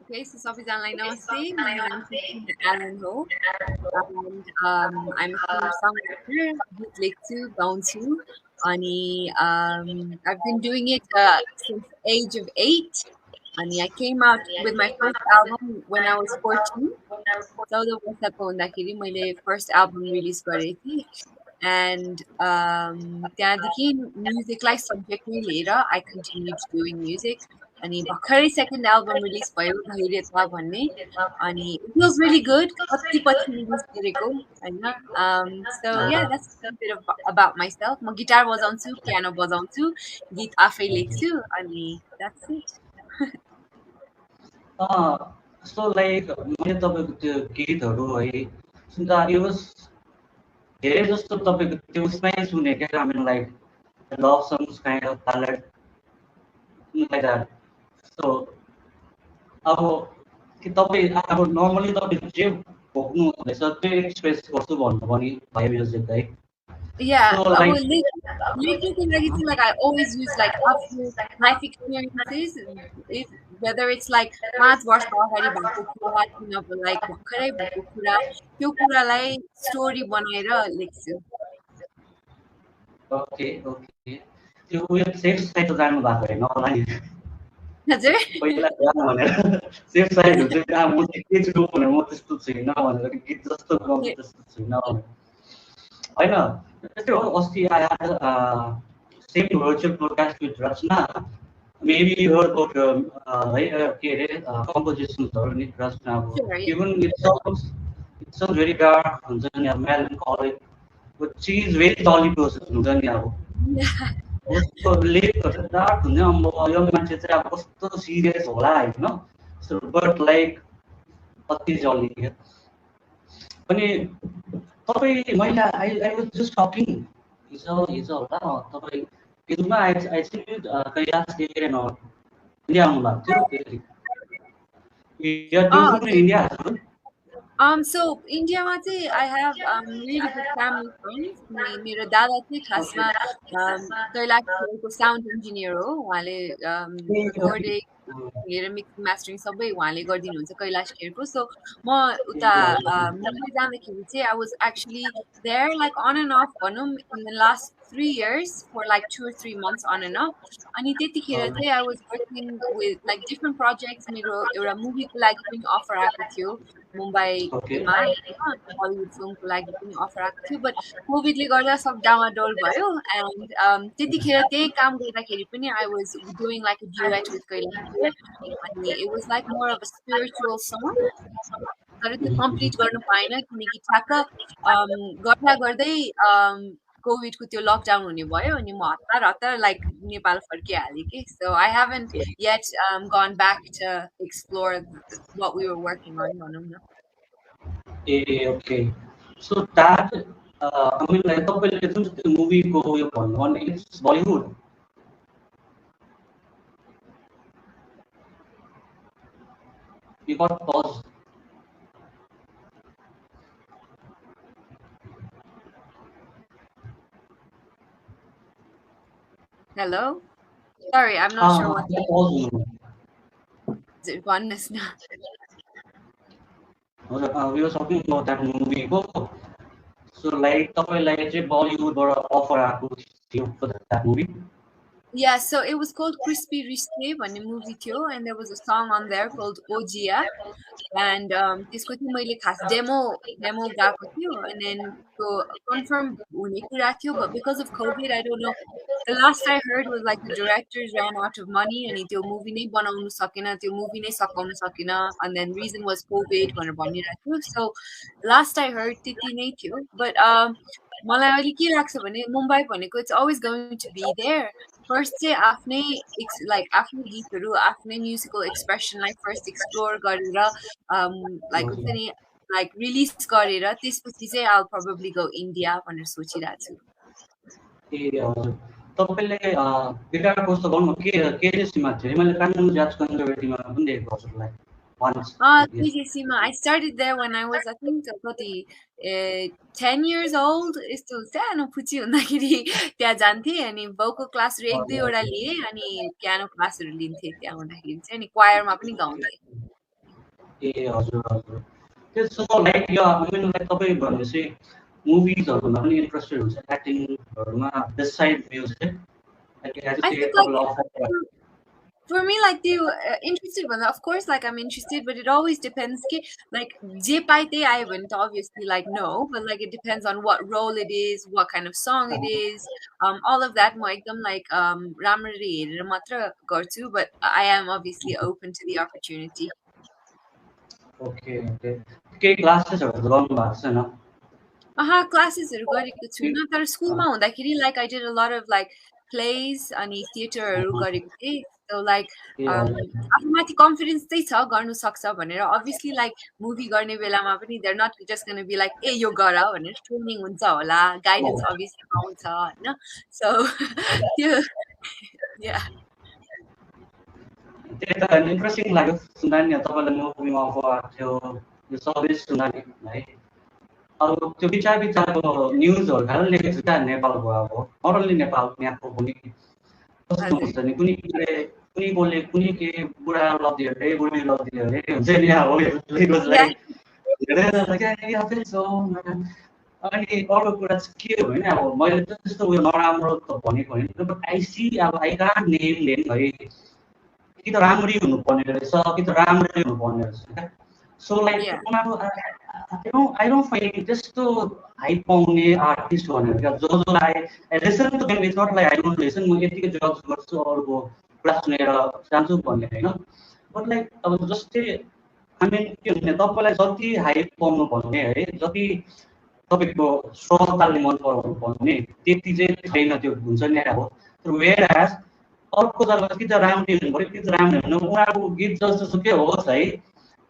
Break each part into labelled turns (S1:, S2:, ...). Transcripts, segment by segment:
S1: Okay, so सबैजनालाई नमस्ते. मेरो नाम चाहिँ Alan हो and I'm a singer-songwriter, गीत लेख्छु, गाउँछु अनि I've been doing it since the age of 8 and I came out with my first album when I was 14. 14 वर्षको हुँदाखेरि मैले first album release गरेको थिएँ and त्यहाँदेखि म्युजिकलाई सब्जेक्टमै लिएर I continued doing music अनि भर्खरै second album release भयो धैर्यता भन्ने अनि it feels really good पछि पछि release गरेको हैन so yeah that's a bit about myself म गिटार बजाउँछु पियानो बजाउँछु गीत आफै लेख्छु अनि that's it
S2: So like मैले तपाईको त्यो गीतहरु है सुन्दा it was धेरै जस्तो तपाईको त्यो उसमै सुने के I mean like love songs kind of ballad like that. So अब के तपाईँ अब नर्मली तपाईँ जे भोग्नु हुँदैछ त्यो एक्सप्रेस गर्छु भन्नु पनि भयो म्युजिक है.
S1: Yeah,
S2: So
S1: I
S2: like
S1: will लेख्नुको लागि चाहिँ like I always use like आफ्नो life experiences if whether it's like 5 वर्ष अगाडि भएको कुरा कि नभए like भर्खरै भएको कुरा त्यो कुरालाई स्टोरी बनाएर लेख्छु
S2: okay त्यो उयो सेफ साइड जानु भएको हैन होला नि
S1: हजुर
S2: पहिला जानु भनेर सेफ साइड हुन्छ कहाँ म के छु भनेर म त्यस्तो छैन भनेर गीत जस्तो गाउँछु त्यस्तो छैन हैन त्यस्तै हो अस्ति same virtual broadcast with Rachna. Maybe you heard about compositions or Rachna.
S1: Sure, yeah.
S2: Even it sounds very dark, melancholic, but she is very jolly person.
S1: Yeah.
S2: उसको लेखहरु डार्क हुन्छ यो मान्छे चाहिँ अब कस्तो सिरियस होला हैन सो बट लाइक अति जल्दी के अनि तपाई मैले आई वाज जस्ट टकिङ हिजो होला तपाई फेसबुकमा आई सी कैलाश देखेर न इन्डिया आउनु भएको थियो फेरि इन्डिया
S1: So India मा चाहिँ I have really good family friends. मेरो दादा चाहिँ खासमा कैलाशको साउन्ड इन्जिनियर हो उहाँले recording लिएर मिक्सिङ मास्टरिङ सबै उहाँले गरिदिनुहुन्छ कैलाश खेरको सो म उता मुम्बई जाँदाखेरि चाहिँ I was actually there like on and off भनौँ in the last 3 years for like 2 or 3 months on and off अनि त्यतिखेर चाहिँ I was working with like different projects मेरो एउटा मुभीको लागि पनि अफर आएको थियो मुम्बईमा हलिउड फिल्मको लागि पनि अफर आएको थियो बट कोभिडले गर्दा सब डामाडोल भयो एन्ड त्यतिखेर त्यही काम गर्दाखेरि पनि I was doing like a duet with Kailash अनि it was like more of a spiritual song तर त्यो कम्प्लिट गर्न पाएन किनकि ठ्याक्क गर्दा गर्दै कोभिडको त्यो लकडाउन हुने भयो अनि म हतार लाइक नेपाल फर्किहालेँ कि so I haven't yet gone back to explore what we were working on भनौँ न
S2: okay so that I mean like तपाईले जुन त्यो मुभीको उयो भन्नु भने it's Bollywood you got pause
S1: hello sorry I'm not sure what one is not
S2: we were talking about that movie so like तपाईलाई चाहिँ बलिउडबाट अफर आएको थियो for that movie
S1: Yeah, so it was called Crispy Risque भन्ने movie थियो and there was a song on there called Ojia and त्यसको चाहिँ मैले खास डेमो गाएको थियो and then so confirm हुने कुरा थियो but because of COVID I don't know the last I heard was like the directors ran out of money अनि त्यो movie नै बनाउन सकेन त्यो movie नै सकाउन सकेन and then reason was COVID भनेर भनिरहेको थियो so last I heard त्यति नै थियो but मलाई अहिले के लाग्छ भने मुम्बई भनेको it's always going to be there first चाहिँ आफ्नै like आफ्नो गीतहरु आफ्नै म्युजिकल एक्सप्रेसनलाई फर्स्ट एक्सप्लोर गरेर like हुन्छ नि like रिलिज गरेर त्यसपछि चाहिँ I'll probably go India भनेर सोचिरहेको छु
S2: ए हजुर तपाईले गिटार कस्तो गर्नु के सीमा थियो मैले काठमाडौँ ज्याज कन्जर्भेटिभमा पनि देखेको हजुरलाई once
S1: TGCमा I started there when I was I think 10 years old यस्तो सानो पुची हुँदाखेरि त्यहाँ जान्थे अनि भोकल क्लासहरु एक दुईवटा लिए अनि पियानो क्लासहरु लिन्थे त्यहाँ हुँदाखेरि चाहिँ अनि क्वायरमा पनि गाउँथे
S2: ए हजुर हजुर त्यसो लाइक यो आई मिन लाइक तपाईँ भनेपछि मुभिजहरूमा पनि इन्ट्रेस्टेड हुन्छ एक्टिङहरूमा beside music like as
S1: I
S2: uh
S1: think like
S2: तपाईँलाई
S1: for me, like the interested one, of course, like I'm interested, but it always depends. Like je paite I wouldn't obviously like no, but like it depends on what role it is, what kind of song it is, all of that. Mo ekdam like ramari hereर matra garchu, but I am obviously open to the opportunity.
S2: Okay okay केही क्लासेसहरू गर्नु भएको छैन
S1: क्लासेसहरू गरेको छुइनँ तर स्कुलमा हुँदाखेरि like I did a lot of like plays अनि थिएटरहरू गरेको थिएँ सो लाइक
S2: ए हजुर
S1: आफूमाथि कन्फिडेन्स चाहिँ छ गर्नु सक्छ भनेर अभियसली लाइक मुभी गर्ने बेलामा पनि they're not just gonna be like a यो गर भनेर ट्रेनिङ हुन्छ होला गाइडेन्स अभियसली पाउँछ होइन सो त्यो या
S2: त्यही त इन्ट्रेस्टिङ लाग्यो सुन्दा नि तपाईँलाई मुभीमा अफर आएको थियो यो सबै सुन्दा नि है अब त्यो विचार विचारको न्युजहरू खालि लेखेको छु क्या नेपालको अब नट ओन्ली नेपाल यहाँको पनि कस्तो
S1: हजुर
S2: हुन्छ नि कुनै कुनै बोले कुनै के बुढा लगिदियो अरे बुढी लगिदियो अरे हुन्छ नि अब
S1: या
S2: लाइक धेरै क्या या फेरि अनि अर्को कुरा चाहिँ के हो भने अब मैले त्यस्तो उयो नराम्रो त भनेको होइन बट आई सी अब आई कान्ट नेम देम है कि त राम्रै हुनुपर्ने रहेछ कि त राम्रै हुनुपर्ने रहेछ क्या सो लाइक
S1: या
S2: उनीहरू आई डोन्ट फाइन्ड त्यस्तो हाइप पाउने आर्टिस्ट भनेर क्या जसलाई I listen to them it's not like I don't listen म यतिकै जज गर्छु अरूको कुरा सुनेर जान्छु भन्ने होइन बट लाइक अब जस्तै आई मिन के भने तपाईँलाई जति हाइप पाउनु भन्ने है जति तपाईँको श्रोताले मन पराउनु भन्ने त्यति चाहिँ छैन त्यो हुन्छ नि अब वेयर एज अर्को जग्गा कि त राम्रै हुनु पऱ्यो कि त राम्रै हुनु उनीहरूको गीत जस्तोसुकै होस् है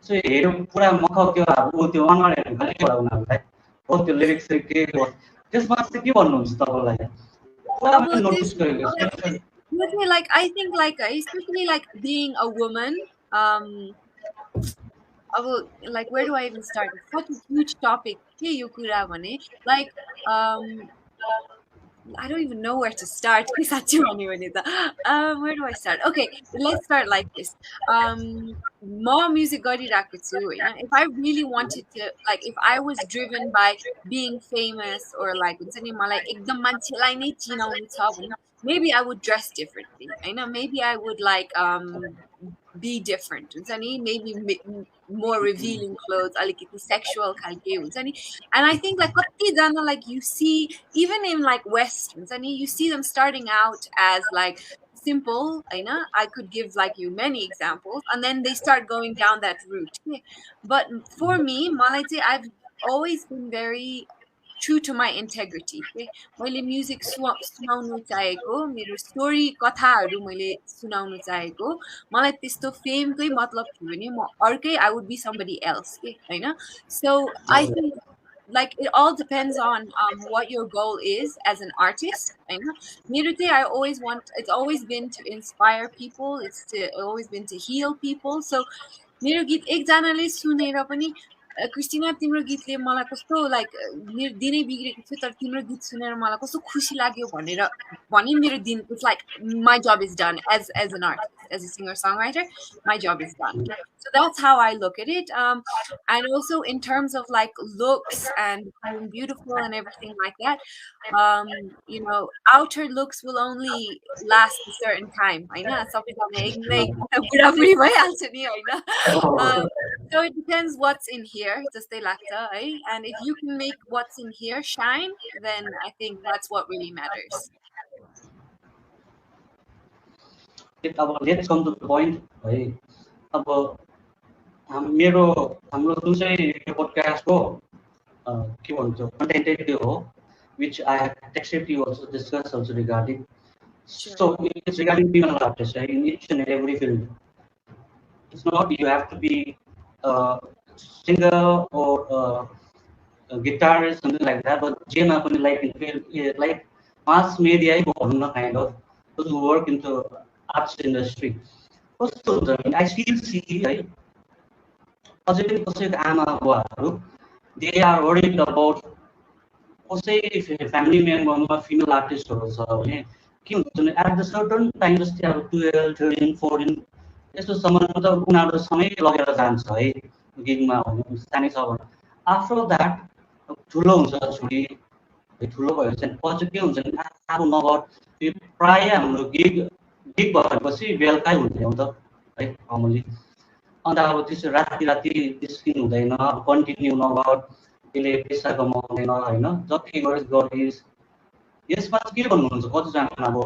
S2: सो हेरौँ पुरा मख त्यो अब ऊ त्यो अनुहार हेर्नु खालि एउटा उनीहरूलाई हो त्यो लिरिक्स चाहिँ के हो त्यसमा चाहिँ के भन्नुहुन्छ तपाईँलाई पुरा
S1: अब
S2: मैले नोटिस
S1: त्यो
S2: गरेको
S1: like I think like especially like being a woman like where do I even start? It's such a huge topic के यो कुरा भने like I don't even know where to start. साँच्चै भन्यो भने त where do I start? Okay, let's start like this. म music गरिरहेको छु होइन if I really wanted to like if I was driven by being famous or like हुन्छ नि मलाई एकदम मान्छेलाई नै चिनाउनु छ भने maybe I would dress differently होइन maybe I would like be different हुन्छ नि maybe more revealing clothes अलिकति sexual खालके हुन्छ नि and I think like कतिजना like you see even in like West हुन्छ नि you see them starting out as like simple I know I could give like you many examples and then they start going down that route but for me मलाई चाहिँ I've always been very true to my integrity मैले music सुनाउनु चाहेको मेरो story कथाहरू मैले सुनाउनु चाहेको मलाई त्यस्तो फेमकै मतलब थियो भने म अर्कै I would be somebody else होइन so I think like it all depends on what your goal is as an artist I know I always want it's always been to inspire people it's always been to heal people so मेरो गीत एकजनाले सुनेर पनि Christina तिम्रो गीतले मलाई कस्तो like मेरो दिनै बिग्रेको थियो तर तिम्रो गीत सुनेर मलाई कस्तो खुसी लाग्यो भनेर भने मेरो दिन it's like my job is done as an artist as a singer songwriter my job is done so that's how I look at it and also in terms of like looks and being beautiful and everything like that you know outer looks will only last a certain time होइन सबैजना एकदमै बुढाबुढी भइहाल्छ नि होइन so it depends what's in here जस्तै लाग्छ है and if you can make what's in here shine then I think that's what really matters
S2: अब let's come to the point है अब हाम्रो जुन चाहिँ यो पोडकास्टको के भन्छ कन्टेन्टै त्यो हो which I have texted you also discuss also regarding so it's regarding female artists right? In each and every field it's not you have to be a singer or a guitarist something like that but जेमा पनि like mass media भनौँ न kind of those who work into arts industry कस्तो हुन्छ भने I still see है अझै पनि कसैको आमा बुवाहरू they are worried about कसै फ्यामिली मेम्बरमा फिमेल आर्टिस्टहरू छ भने के हुन्छ भने एट द सर्टन टाइम जस्तै अब 12, 13, 14 यस्तोसम्म त उनीहरू सँगै लगेर जान्छ है गिगमा हुनु सानै छ भने आफ्टर द्याट ठुलो हुन्छ छोरी ठुलो भएपछि पछि के हुन्छ भने आफू नगर प्रायः हाम्रो गिग गिग भएपछि बेलुकै हुन्थ्यो नि त है कमनली अन्त अब त्यसो राति राति निस्किनु हुँदैन कन्टिन्यू नगर त्यसले पैसा कमाउँदैन होइन जति गरिस् गरिस् यसमा के भन्नुहुन्छ कतिजना अब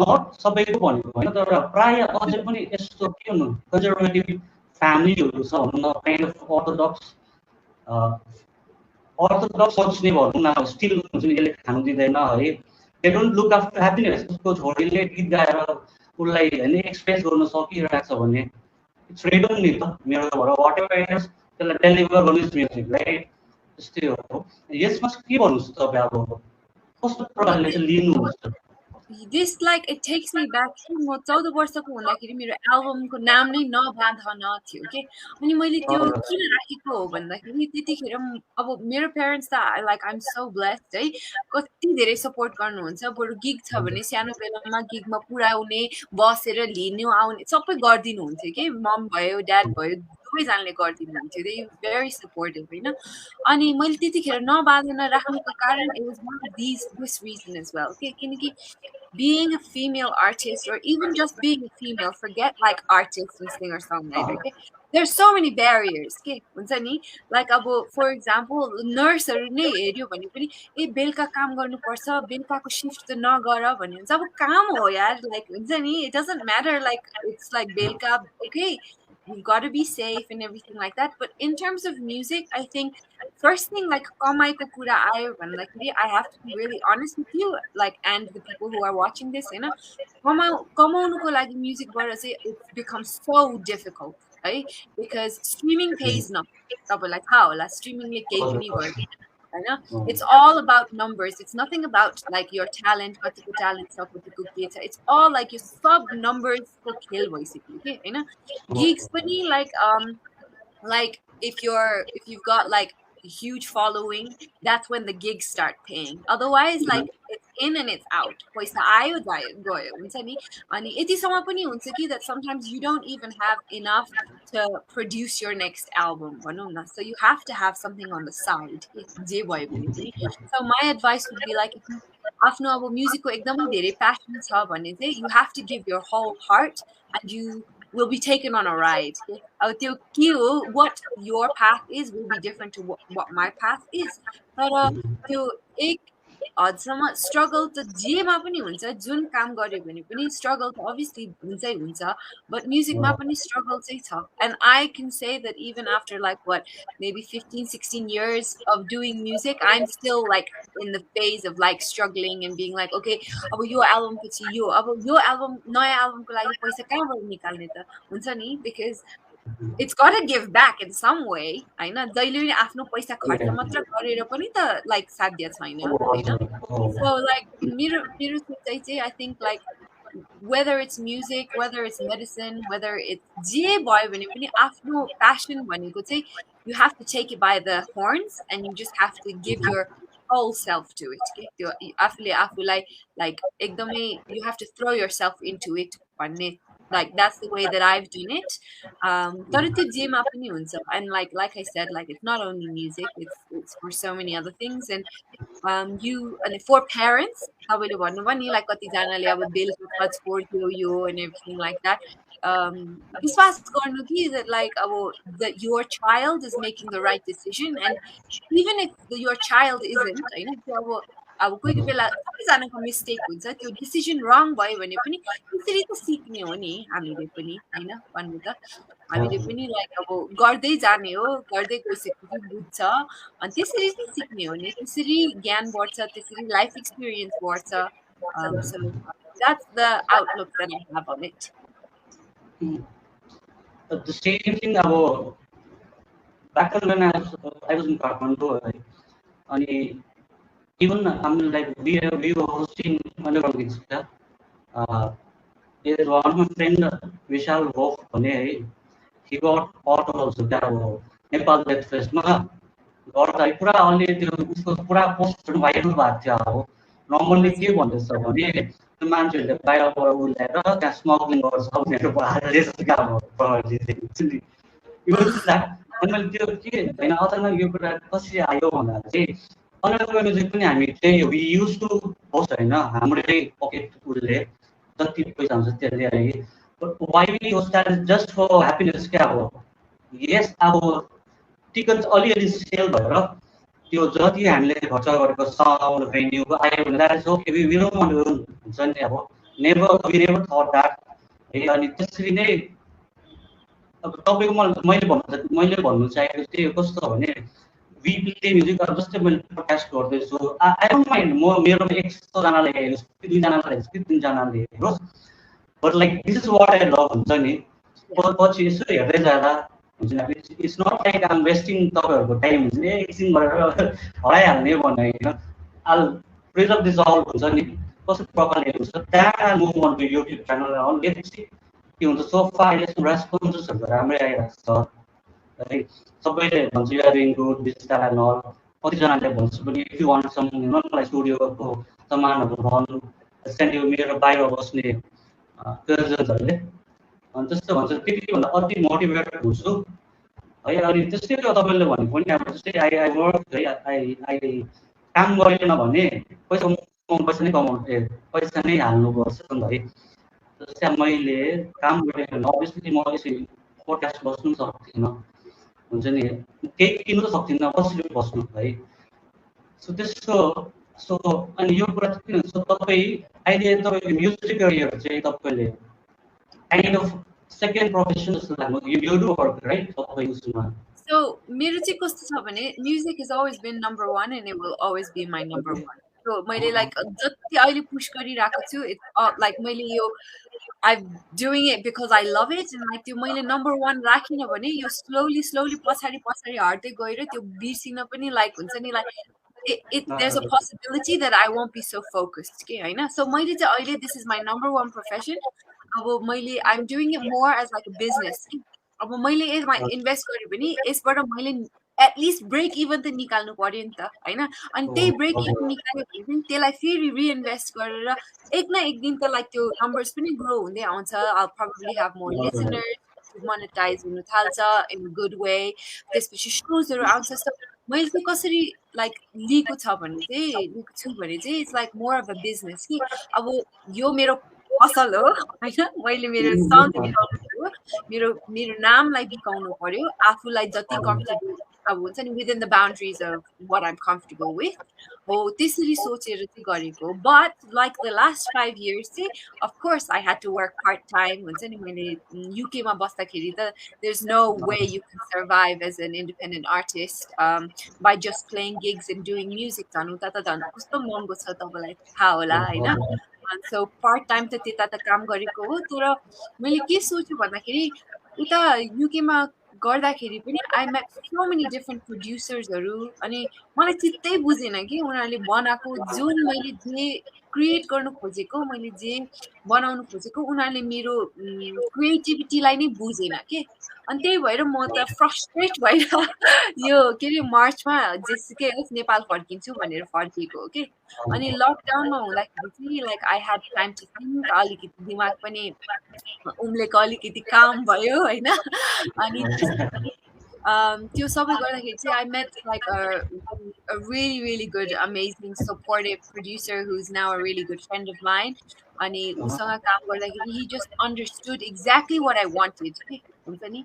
S2: नट सबैको भनेको होइन तर प्रायः अझै पनि यस्तो के भन्नु कन्जर्भेटिभ फ्यामिलीहरू छ भनौँ न काइन्ड अफ अर्थोडक्स सोच्ने भनौँ न स्टिल हुन्छ नि यसले खानु दिँदैन है they don't look after happiness उसको छोरीले गीत गाएर उसलाई होइन एक्सप्रेस गर्न सकिरहेको छ भने इट्स फ्रिडम नि त मेरोबाट वाट एभर इट इज त्यसलाई डेलिभर गर्नु म्युजिक राइट त्यस्तै हो यसमा के भन्नुहुन्छ तपाईँ अब कस्तो प्रकारले चाहिँ लिनुहुन्छ
S1: This like it takes me back to म 14 वर्षको हुँदाखेरि मेरो एल्बमको नाम नै नबाँध न थियो के अनि मैले त्यो किन राखेको हो भन्दाखेरि त्यतिखेर अब मेरो पेरेन्ट्स त like I am so blessed है कति धेरै सपोर्ट गर्नुहुन्छ बरु गिग छ भने सानो बेलामा गिगमा पुऱ्याउने बसेर लिनु आउने सबै गरिदिनुहुन्थ्यो कि मम भयो ड्याड भयो दुवैजनाले गरिदिनुहुन्थ्यो दे भेरी सपोर्टिभ होइन अनि मैले त्यतिखेर नबाँधेन राख्नुको कारण it was not this reason as well के किनकि being a female artist or even just being a female, forget like artist and singer songwriter, okay? There's so many barriers, okay? Like for example, nurse नै हेर्यो भने पनि ए बेलुका काम गर्नुपर्छ बेलुकाको शिफ्ट त नगर भन्ने हुन्छ अब काम हो यार like हुन्छ नि it doesn't matter like it's like बेलुका okay you've got to be safe and everything like that but in terms of music I think first thing like कमाइको कुरा आयो भन्दाखेरि I have to be really honest with you like and the people who are watching this हैन कमाउनुको लागि म्युजिकबाट चाहिँ it becomes so difficult है because streaming pays nothing तपाईलाई थाहा होला स्ट्रिमिङले केही पनि गर्दैन हैन it's all about numbers it's nothing about like your talent कतिको talent छ कतिको के छ it's all like your sub numbers को खेल भइसक्यो के हैन gigs पनि like if you've got like a huge following that's when the gigs start paying otherwise like it's in and it's out पैसा आयो गयो हुन्छ नि अनि यतिसम्म पनि हुन्छ कि that sometimes you don't even have enough to produce your next album भनौँ न so you have to have something on the side जे भयो भने पनि so my advice would be like आफ्नो अब म्युजिकको एकदमै धेरै प्यासन छ भने चाहिँ you have to give your whole heart and you will be taken on a ride. What your path is will be different to what my path is. But struggle त जेमा पनि हुन्छ जुन काम गर्यो भने पनि struggle त obviously हुन्छै हुन्छ but musicमा पनि struggle चाहिँ छ and I can say that even after like what maybe 15-16 years of doing music I'm still like in the phase of like struggling and being like okay अब यो album पछि यो अब यो album नयाँ albumको लागि पैसा कहाँबाट निकाल्ने त हुन्छ नि because it's got to give back in some way हैन जहिले पनि आफ्नो पैसा खर्च मात्र गरेर पनि त like साध्य छैन हैन so like मेरो सोचाइ चाहिँ I think like whether it's music whether it's medicine whether it's जे भयो भने पनि आफ्नो passion भनेको चाहिँ you have to take it by the horns and you just have to give your whole self to it के त्यो आफूले आफूलाई like एकदमै you have to throw yourself into it भन्ने like that's the way that I've done it तर त्यो जेमा पनि हुन्छ and like I said like it's not only music it's for so many other things and you and for parents तपाईँले भन्नुभयो नि like कतिजनाले अब बेलुका छोड्थ्यो यो and everything like that विश्वास गर्नु कि that like that your child is making the right decision and even if your child isn't हैन त्यो अब कोही बेला सबैजनाको मिस्टेक हुन्छ त्यो डिसिजन रङ भयो भने पनि त्यसरी त सिक्ने हो नि हामीले पनि हैन भन्नु त हामीले पनि लाइक अब गर्दै जाने हो गर्दै गइसकेपछि बुझ्छ अनि त्यसरी चाहिँ सिक्ने हो नि त्यसरी ज्ञान बढ्छ त्यसरी लाइफ एक्सपिरियन्स बढ्छ so that's the outlook that I have on it
S2: the same thing about back when I was in Kathmandu अनि even like we were hosting underground gigs there is one of my friend Vishal Wolf भने he got auto also there Nepal death फेस्टमा गर्दा पुरा अहिले त्यो उसको पुरा पोस्टहरु viral भएको थियो अब नर्मली के भन्दैछ भने त्यो मान्छेहरुले बाहिरबाट उल्याएर त्यहाँ स्मगलिङ गर्छ भनेर भन्छ काम हो प्रहरीले it was that अनि मैले त्यो के होइन अचानक यो कुरा कसरी आयो भन्दा चाहिँ अनलाइनको म्युजिक पनि हामी चाहिँ वी युज टु पोस्ट होइन हाम्रो चाहिँ पकेट उसले जति पैसा हुन्छ त्यसले है why we host that is just for happiness क्या अब यस अब टिकट अलिअलि सेल भएर त्यो जति हामीले खर्च गरेको साउन्ड भेन्यू आयो भने that is okay we don't want to हुन्छ नि अब वी नेभर थट द्याट है अनि त्यसरी नै अब तपाईँको मैले भन्नु चाहेको चाहिँ कस्तो भने वी प्ले म्युजिक अब जस्तै मैले प्रकास्ट गर्दैछु आई डोन्ट माइन्ड म मेरो 100जनाले हेरोस् कि 2जनाले हेरोस् कि 3जनाले हेरोस् but like this is what I love हुन्छ नि पछि यसो हेर्दै जाँदा हुन्छ नि it's not like um wasting तपाईँहरूको टाइम हुन्छ नि एकछिन गरेर हराइहाल्ने भन्ने होइन आल प्रिजर्भ दिस अल हुन्छ नि कस्तो प्रकारले हुन्छ त्यहाँ move on to YouTube channel let's see के हुन्छ सोफा अहिलेसम्म रेस्पोन्सेसहरू राम्रै आइरहेको छ है सबैले भन्छ you're doing good digital and all कतिजनाले भन्छ पनि इफ यु वान्ट सम मलाई स्टुडियोको सामानहरू भन्नु त्यहाँदेखि मेरो बाहिर बस्ने कजन्सहरूले अनि त्यस्तो भन्छ त्यतिभन्दा अति मोटिभेटेड हुन्छु है अनि त्यस्तै तपाईँले भने पनि अब जस्तै आई वर्क है आई काम गरेन भने पैसा नै कमाउनु पैसा नै हाल्नुपर्छ नि है जस्तै अब मैले काम गरेको भने अभियसली म यसरी पोडकास्ट बस्नु पनि सक्दिनँ हुन्छ नि केही किन्नु त सक्दिनँ कसरी बस्नु है सो त्यस्तो सो अनि यो कुरा चाहिँ किन हुन्छ तपाईँ अहिले तपाईँको म्युजिक करियर चाहिँ तपाईँले काइन्ड अफ सेकेन्ड प्रोफेसन जस्तो लाग्नु यु डु वर्क राइट तपाईँ उसमा
S1: So मेरो चाहिँ कस्तो छ भने music is always been number one and it will always be my number one. So मैले like जति अहिले पुश गरिरहेको छु it's like मैले यो I'm doing it because I love it and like त्यो मैले number one राखिन भने यो slowly पछाडि हार्दै गएर त्यो बिर्सिन पनि like हुन्छ नि like there's a possibility that I won't be so focused के हैन so मैले चाहिँ अहिले this is my number one profession अब मैले I'm doing it more as like a business अब मैले यसमा इन्भेस्ट गरेँ भने यसबाट मैले एटलिस्ट ब्रेक इभन त निकाल्नु पर्यो नि त हैन अनि त्यही ब्रेक इभन निकाल्यो भने पनि त्यसलाई फेरि रिइन्भेस्ट गरेर एक न एक दिन त लाइक त्यो नम्बर्स पनि ग्रो हुँदै आउँछ I probably have more listeners monetize हुन थाल्छ इन अ गुड वे त्यसपछि सोजहरू आउँछ सो मैले चाहिँ कसरी लाइक लिएको छु भने चाहिँ it's like more of a business कि अब यो मेरो पसल हो हैन मैले मेरो साउन्ड बिकाउनु पर्यो मेरो नामलाई बिकाउनु पर्यो आफूलाई जति कम्फर्टेबल अब हुन्छ नि within the boundaries of what I'm comfortable with हो त्यसरी सोचेर चाहिँ गरेको but like the last 5 years चाहिँ of course I had to work part time हुन्छ नि मैले युकेमा बस्दाखेरि त there is no way you can survive as an independent artist by just playing gigs and doing music झन् उता त झन् कस्तो महँगो छ तपाईँलाई थाहा होला होइन सो पार्ट टाइम त त्यता त काम गरेको हो तर मैले के सोच्छु भन्दाखेरि उता युकेमा गर्दाखेरि पनि I met so many different प्रड्युसर्सहरू अनि मलाई चित्तै बुझेन कि उनीहरूले बनाएको जुन मैले जे क्रिएट गर्नु खोजेको मैले जे बनाउनु खोजेको उनीहरूले मेरो क्रिएटिभिटीलाई नै बुझेन के अनि त्यही भएर म त फ्रस्ट्रेट भएर यो के अरे मार्चमा जेसुकै होस् नेपाल फर्किन्छु भनेर फर्किएको हो कि अनि लकडाउनमा हुँदाखेरि चाहिँ like I had time to think अलिकति दिमाग पनि उम्लेको अलिकति काम भयो होइन अनि त्यो सबै गर्दाखेरि चाहिँ I met like a really good amazing supportive producer who's now a really good friend of mine अनि उसँग काम गर्दाखेरि he just understood exactly what I wanted हुन्छ नि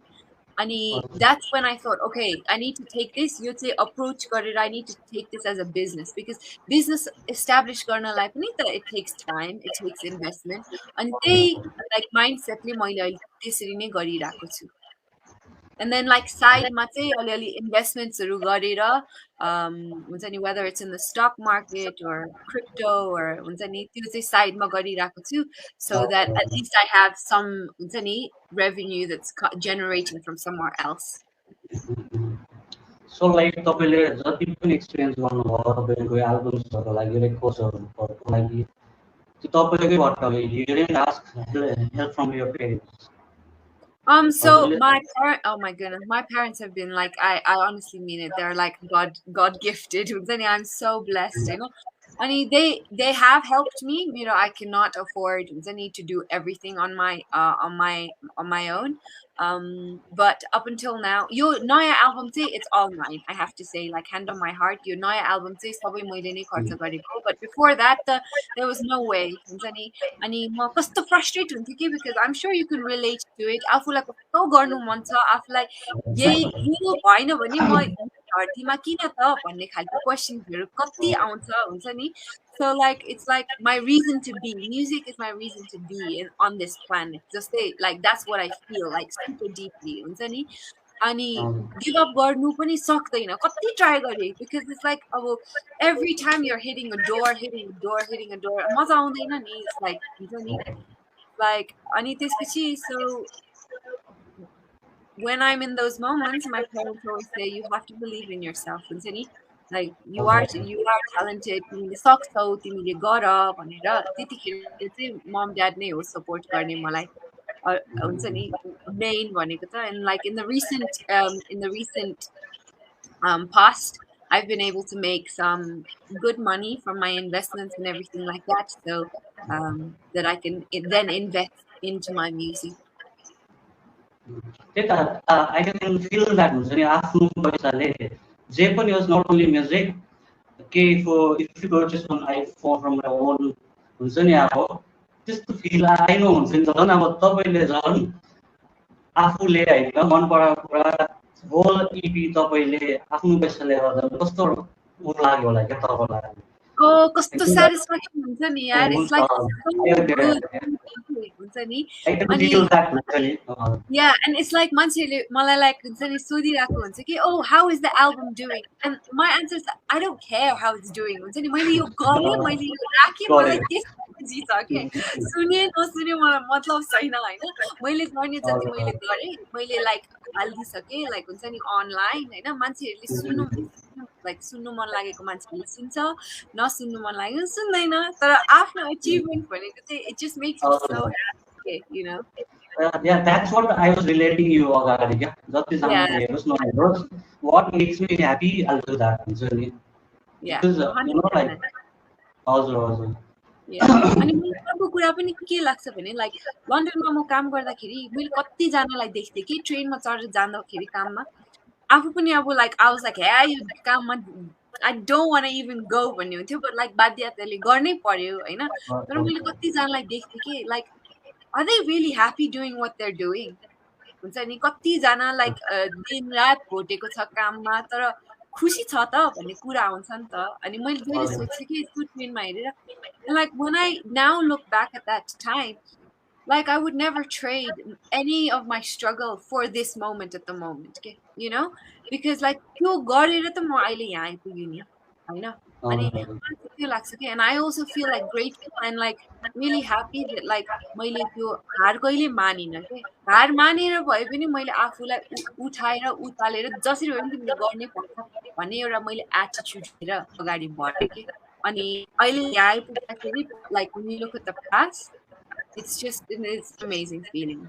S1: अनि that's when I thought okay I need to take this यो चाहिँ approach गरेर I need to take this as a business because business establish गर्नलाई पनि त it takes time it takes investment अनि त्यही like mindsetले मैले त्यसरी नै गरिरहेको छु and then like side मा चाहिँ अलिअलि इन्भेस्टमेन्ट्सहरू गरेर हुन्छ नि whether it's in the stock market or crypto or हुन्छ नि त्यो चाहिँ साइडमा गरिरहेको छु so that at least I have some हुन्छ नि revenue that's generating from somewhere else
S2: so like तपाईँले जति पनि एक्सपिरियन्स गर्नुभयो तपाईँको एल्बम्सहरूको लागि रेकर्ड्सहरूको लागि त्यो तपाईँकैबाट you didn't ask help from your parents
S1: so oh my goodness, my parents have been like, I honestly mean it. They're like God gifted. I'm so blessed, you know. And they have helped me. I cannot afford the need to do everything on my own. But up until now, your Naya album say it's all mine. I have to say, like, hand on my heart, your Naya album say sabai मैले नै खर्च गरेको. But before that, there was no way. अनि म कस्तो frustrate हुन्थ्यो कि, because I'm sure you can relate to it. आफूलाई कस्तो गर्नु मन छ, आफूलाई यही यो भएन भने म धरतीमा किन त भन्ने खालको क्वेशन्सहरू कति आउँछ हुन्छ नि. So like it's like my reason to be. Music is my reason to be on this planet. Just say like that's what I feel like super deeply. हुन्छ नि. अनि give up गर्नु पनि सक्दैन. कति ट्राई गरे, because it's like अब every time you're hitting a door, मजा आउँदैन नि. It's like हुन्छ नि. Like अनि त्यसपछि, so when I'm in those moments, my parents always say you have to believe in yourself. हुन्छ नि. Like you are talented. तिमीले सक्छौ, तिमीले गर भनेर त्यतिखेर चाहिँ mom dad नै हो support गर्ने मलाई. हुन्छ नि, main भनेको त. And like in the recent past, I've been able to make some good money from my investments and everything like that, so that I can then invest into my music.
S2: त्यही त I can feel that हुन्छ नि आफ्नो पैसाले जे पनि होस् not only music केही if you purchase one iPhone from my own हुन्छ नि अब त्यस्तो फिल आइनो हुन्छ नि. झन् अब तपाईँले झन् आफूले होइन मन पराएको कुरा होल इपी तपाईँले आफ्नो पैसाले गर्दा कस्तो उ लाग्यो होला क्या तपाईँलाई?
S1: Oh, कस्तो satisfaction हुन्छ नि यार. It's like so good. हुन्छ नि. अनि yeah, and it's like मान्छेले मलाई like हुन्छ नि सोधिरहेको हुन्छ कि oh how is the album doing, and my answer is I don't care how it's doing. हुन्छ नि, मैले यो गरेँ, मैले यो राखेँ, मलाई त्यसपछि छ के सुने नसुने मलाई मतलब छैन होइन. मैले गर्ने जति मैले गरेँ, मैले like हालिदिइसकेँ, like हुन्छ नि अनलाइन होइन. मान्छेहरूले सुन्नु मन लागेको मान्छेले सुन्छ, नसुन्नु मन लागेको सुन्दैन. तर आफ्नो अचिभमेन्ट भनेको चाहिँ it just makes you so happy, you know.
S2: Yeah, that's what I was relating you अगाडि क्या. जतिजना हेरोस् नहेरोस्, what makes me happy, I'll do that. हुन्छ नि.
S1: Yeah,
S2: Because, you know, like, हजुर.
S1: अनि मलाई अर्को कुरा पनि के लाग्छ भने लाइक लन्डनमा म काम गर्दाखेरि मैले कतिजनालाई देख्थेँ कि ट्रेनमा चढेर जाँदाखेरि काममा. आफू पनि अब like I was like hey यो काममा I don't want to even go भन्ने हुन्थ्यो, but like बाध्यताले गर्नै पर्यो होइन. तर मैले कतिजनालाई देख्थेँ कि like are they really happy doing what they're doing? हुन्छ नि, कतिजना लाइक दिन रात घोटेको छ काममा तर खुसी छ त भन्ने कुरा आउँछ नि त. अनि मैले जहिले सोच्छु कि यस्तो ट्रेनमा हेरेर, like when I now look back at that time, like I would never trade any of my struggle for this moment at the moment, okay? You know, because like त्यो गरेर त म अहिले यहाँ आइपुग्यो नि होइन. अनि त्यो लाग्छ कि, and I also feel like grateful and like really happy that like मैले त्यो हार कहिले मानिनँ के. हार मानेर भए पनि मैले आफूलाई उठाएर उचालेर जसरी भए पनि तिमीले गर्नै पर्छ भन्ने एउटा मैले एटिट्युड लिएर अगाडि बढेँ के. अनि अहिले यहाँ आइपुग्दाखेरि like when you look at the past, it's an amazing feeling.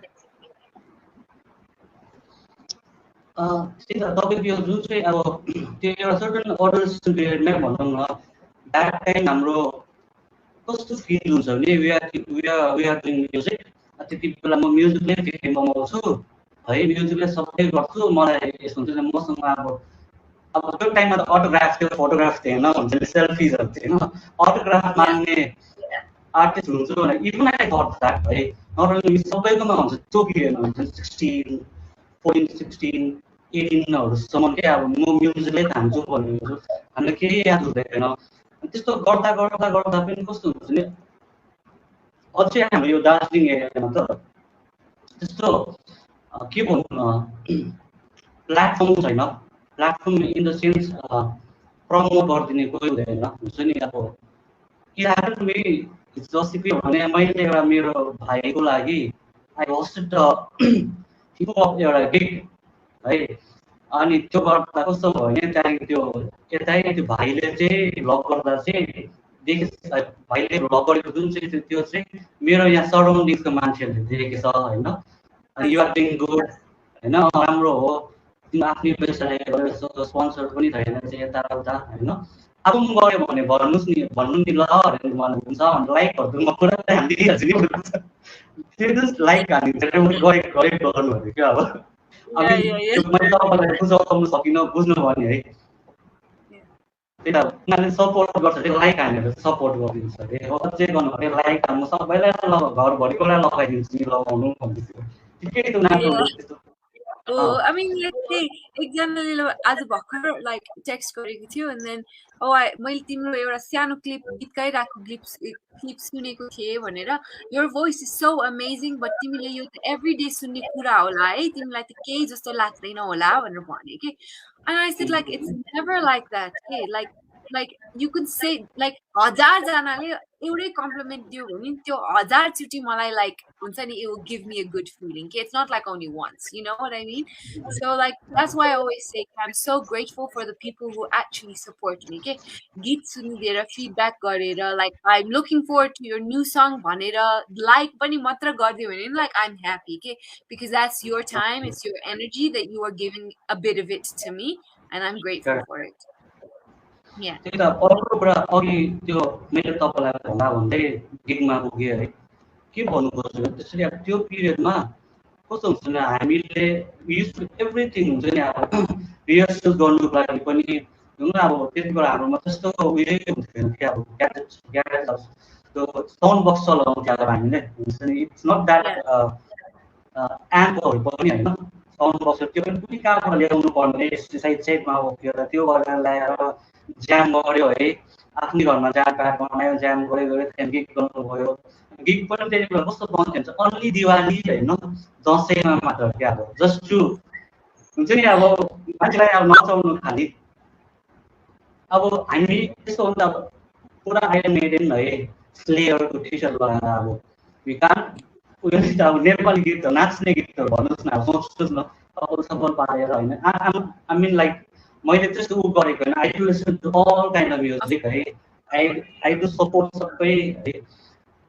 S2: त्यही त तपाईँको यो जुन चाहिँ अब त्यो एउटा सर्टन अडल्सन पिरियडमै भनौँ न, द्याट टाइम हाम्रो कस्तो फिल हुन्छ भने वी आर डुइङ म्युजिक. त्यति बेला म म्युजिकले फेरि मगाउँछु है, म्युजिकले सबै गर्छु. मलाई यस्तो हुन्छ नि मसँग अब त्यो टाइममा त अटोग्राफ थियो, फोटोग्राफ थिएन, हुन्छ नि सेल्फिजहरू थिएन. अटोग्राफ माग्ने आर्टिस्ट हुन्छु भने इभन आई थट द्याट है. नट ओन्ली सबैकोमा हुन्छ त्यो पिरियडमा हुन्छ 16, 14, 16, 18हरूसम्म के अब म म्युजिकले थाम्छु भन्ने हुन्छ. हामीलाई केही याद हुँदैन. त्यस्तो गर्दा गर्दा गर्दा पनि कस्तो हुन्छ नि, अझै हाम्रो यो दार्जिलिङ एरियामा त त्यस्तो के भन्नु प्लेटफर्म छैन. Platform in the sense promote गरिदिने कोही हुँदैन. हुन्छ नि अब जस्तो के भने मैले एउटा मेरो भाइको लागि आई होस्टेड हिपहप एउटा गिग है. अनि त्यो गर्दा कस्तो भयो भने त्यहाँदेखि त्यो यतै त्यो भाइले चाहिँ भ्लग गर्दा चाहिँ भाइले भ्लग गरेको जुन चाहिँ त्यो चाहिँ मेरो यहाँ सराउन्डिङ्सको मान्छेहरूले देखेको छ होइन. अनि युआर डुइङ गुड होइन, राम्रो हो, तिम्रो आफ्नै पैसाले गरेर स्पोन्सर पनि छैन चाहिँ यताउता होइन. अब म गयो भने भन्नुहोस् नि भन्नु नि ल भनेर मलाई हुन्छ भने लाइकहरू म पुरा हानिदिइहाल्छु नि त्यो जस्ट लाइक हानिदिन्छ म गए गर्नु भने क्या अब
S1: Yeah,
S2: अनि
S1: yeah, yeah.
S2: त्यो मैले तपाईँलाई बुझाउनु सकिनँ बुझ्नु भने है त्यही त उनीहरूले सपोर्ट गर्छ अरे लाइक हानेर सपोर्ट गरिदिन्छ अरे अब जे गर्नु अरे लाइक हान्नु सबैलाई घरभरिकोलाई लगाइदिन्छु नि लगाउनु भन्दैछु ठिकै उनीहरूको
S1: Yeah.
S2: त्यस्तो
S1: Oh, I mean, let's say एकजनाले आज भर्खर लाइक टेक्स्ट गरेको थियो and then मैले तिम्रो एउटा सानो क्लिप गीत गाइरहेको क्लिप सुनेको थिएँ भनेर your voice is so amazing but तिमीले यो त every day सुन्ने कुरा होला है तिमीलाई त केही जस्तो लाग्दैन होला भनेर भने कि and I said like it's never like that के like you could say like 1000 जनाले एउटै कम्प्लिमेन्ट दियो भने त्यो 1000 चोटि मलाई like हुन्छ नि it will give me a good feeling it's not like only once you know what I mean so like that's why I always say I'm so grateful for the people who actually support me okay गीत सुनिदिएर feedback गरेर like I'm looking forward to your new song भनेर like पनि मात्र गरिदियो भने like I'm happy okay because that's your time it's your energy that you are giving a bit of it to me and I'm grateful for it yeah
S2: त्यही त अर्को कुरा अघि त्यो मैले तपाईँलाई भन्दा भन्दै गिगमा पुगेँ है के भन्नु खोज्छु भने त्यसरी अब त्यो पिरियडमा कस्तो हुन्छ भने हामीले युज एभ्रिथिङ हुन्छ नि अब रिहर्सल गर्नुको लागि पनि हुन अब त्यति बेला हाम्रोमा त्यस्तो उयो हुन्थेन कि अब ग्यारेज त्यो साउन्ड बक्स चलाउँथ्यो अब हामीले हुन्छ नि इट्स नट द्याट एम्पहरू पनि होइन साउन्ड बक्स त्यो पनि कुनै कहाँबाट ल्याउनु पर्ने साइड साइडमा उभिएर त्यो गरेर ल्याएर ज्याम गऱ्यो है आफ्नै घरमा ज्याम प्याड बनायो ज्याम गऱ्यो त्यहाँदेखि गिग गर्नुभयो गिग पनि त्यति बेला कस्तो बन्थ्यो भने अन्ली दिवाली होइन दसैँमा मात्र क्या अब जस्ट टु हुन्छ नि अब मान्छेलाई अब नचाउनु खालि अब हामी त्यस्तो हो नि त अब पुरा आइरन मेडेन है स्लेयरको टी सर्ट लगाएर अब विकान उयो त अब नेपाली गीत नाच्ने गीतहरू भन्नुहोस् न अब सोच्नुहोस् न सफल सफल पारेर होइन आई मिन लाइक मैले त्यस्तो उ गरेको होइन I do listen to all kind of music है आई डु सपोर्ट सबै है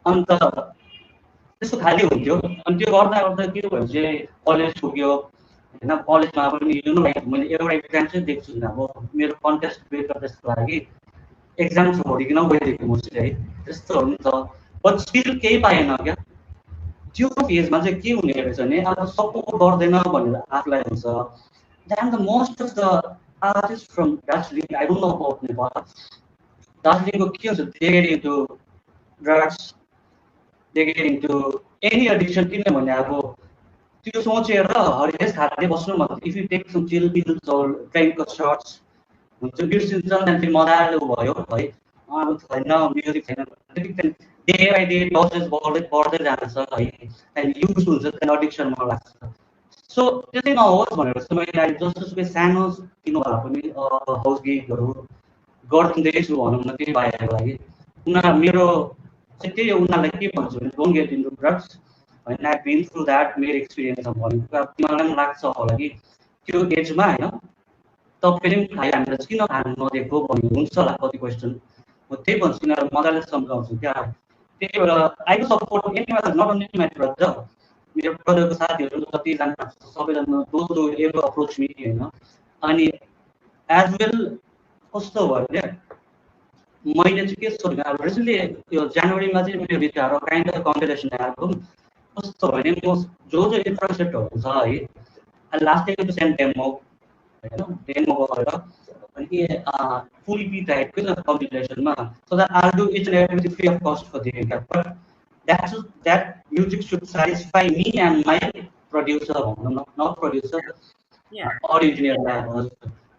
S2: अन्त त्यस्तो खालि हुन्थ्यो अनि त्यो गर्दा गर्दा के भयो चाहिँ कलेज पुग्यो होइन कलेजमा पनि यु नो लाइक मैले एउटा इक्जाम चाहिँ दिएको छु अब मेरो कन्टेस्ट प्रिपेयर त्यसको लागि एक्जाम छोडिकन गइदिएको म चाहिँ है त्यस्तो हो नि त बट स्टिल केही पाएन क्या त्यो फेजमा चाहिँ के हुने रहेछ भने अब सपोर्ट गर्दैन भनेर आफूलाई हुन्छ then the most of the artist from Darjeeling I don't know about Nepal दार्जिलिङको के हुन्छ they get into drugs they get into any addiction किनभने अब त्यो सोचेर हरेस खाँदै बस्नु भन्दा if you take some chill pills or drink shots हुन्छ बिर्सिन्छ त्यहाँदेखि मजाले भयो है अब छैन म्युजिक छैन त्यहाँदेखि डे बाई डे डजेस बढ्दै जान्छ है त्यहाँदेखि युज हुन्छ त्यहाँदेखि एडिक्सनमा लाग्छ सो त्यसै नहोस् भनेर चाहिँ मैले जसोसुकै सानो किन्नु भए पनि हाउस गिगहरू गरिदिँदैछु भनौँ न त्यही भाइहरूको लागि उनीहरू मेरो चाहिँ त्यही हो उनीहरूलाई के भन्छु भने डोन्ट गेट इन्टु ड्रग्स होइन आई बिन थ्रु द्याट मेरो एक्सपिरियन्स भनेको अब तिमीहरूलाई पनि लाग्छ होला कि त्यो एजमा होइन तपाईँले पनि खाइ हामीलाई किन खानु नदिएको भन्ने हुन्छ होला कति क्वेसन म त्यही भन्छु यिनीहरू मजाले सम्झाउँछु क्या त्यही भएर I support anyone not only my brother मेरो ब्रदरको साथीहरू जतिजना सबैजना दो एभर अप्रोच मी होइन अनि एज वेल कस्तो भयो भने मैले चाहिँ के सोचेँ अब रिसेन्टली यो जनवरीमा चाहिँ मेरो भित्र काइन्ड अफ कम्पिटिसन आएको कस्तो भयो भने म जो इन्ट्रेस्टेडहरू छ है लास्ट टाइम सेन्ट डेमो होइन डेमो गरेर अनि फुल बी टाइपको छ कम्पिटिसनमा so that all do each and everything free of cost for them but that music should satisfy me and my producer भनौँ न नट प्रड्युसर अडियो इन्जिनियर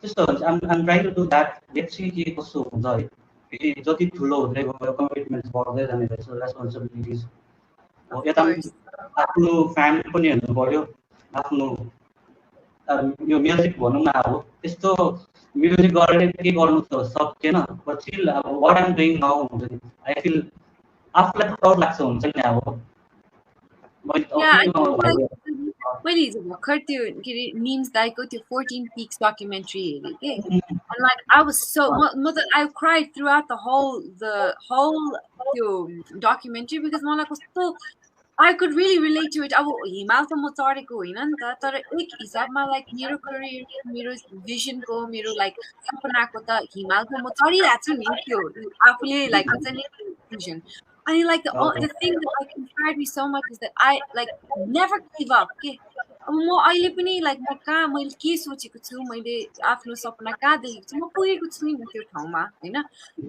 S2: त्यस्तो हुन्छ um trying to do that let's see के कस्तो हुन्छ है फेरि जति ठुलो हुँदै गयो कमिटमेन्ट्स बढ्दै जाने रहेछ रेस्पोन्सिबिलिटिज हो यता आफ्नो फ्यामिली पनि हेर्नु पऱ्यो आफ्नो यो म्युजिक भनौँ न अब त्यस्तो म्युजिक गरेर के गर्नु त सकिएन बट स्टिल अब वाट आइम डुइङ नाउ हुन्छ नि आई फिल आफूलाई प्राउड लाग्छ हुन्छ नि अब
S1: मैले हिजो भर्खर त्यो के अरे निम्स दाइको त्यो 14 पिक्स डकुमेन्ट्री हेरेँ के and like I was so I cried throughout the whole त्यो documentary because मलाई कस्तो I could really relate to it. अब हिमाल त म चढेको होइन नि त, तर एक हिसाबमा लाइक मेरो करियर, मेरो भिजनको, मेरो लाइक सपनाको त हिमालको म चढिरहेको छु नि, त्यो आफूले लाइक हुन्छ नि भिजन. अनि like
S2: Okay.
S1: the thing that like inspired me so much is that I like never gave up के. अब म अहिले पनि लाइक म कहाँ मैले के सोचेको छु, मैले आफ्नो सपना कहाँ देखेको छु, म पुगेको छुइनँ त्यो ठाउँमा होइन,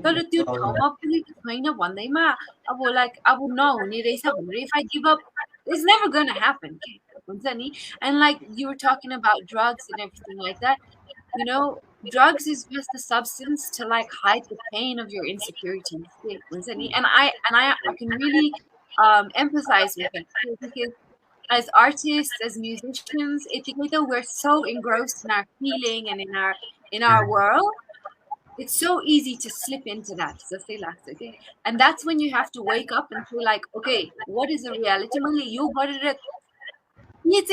S1: तर त्यो ठाउँमा पुगेको छैन भन्दैमा अब लाइक अब नहुने रहेछ भनेर if I give up, it's never gonna happen के हुन्छ नि. And like you were talking about drugs and everything like that, you know, drugs is just a substance to like hide the pain of your insecurities के हुन्छ नि. And I can really empathize with that too, because as artists, as musicians, we're so engrossed in our feeling and in our world, it's so easy to slip into that. So say that, okay? And that's when you have to wake up and feel like, okay, what is the reality? You got it. You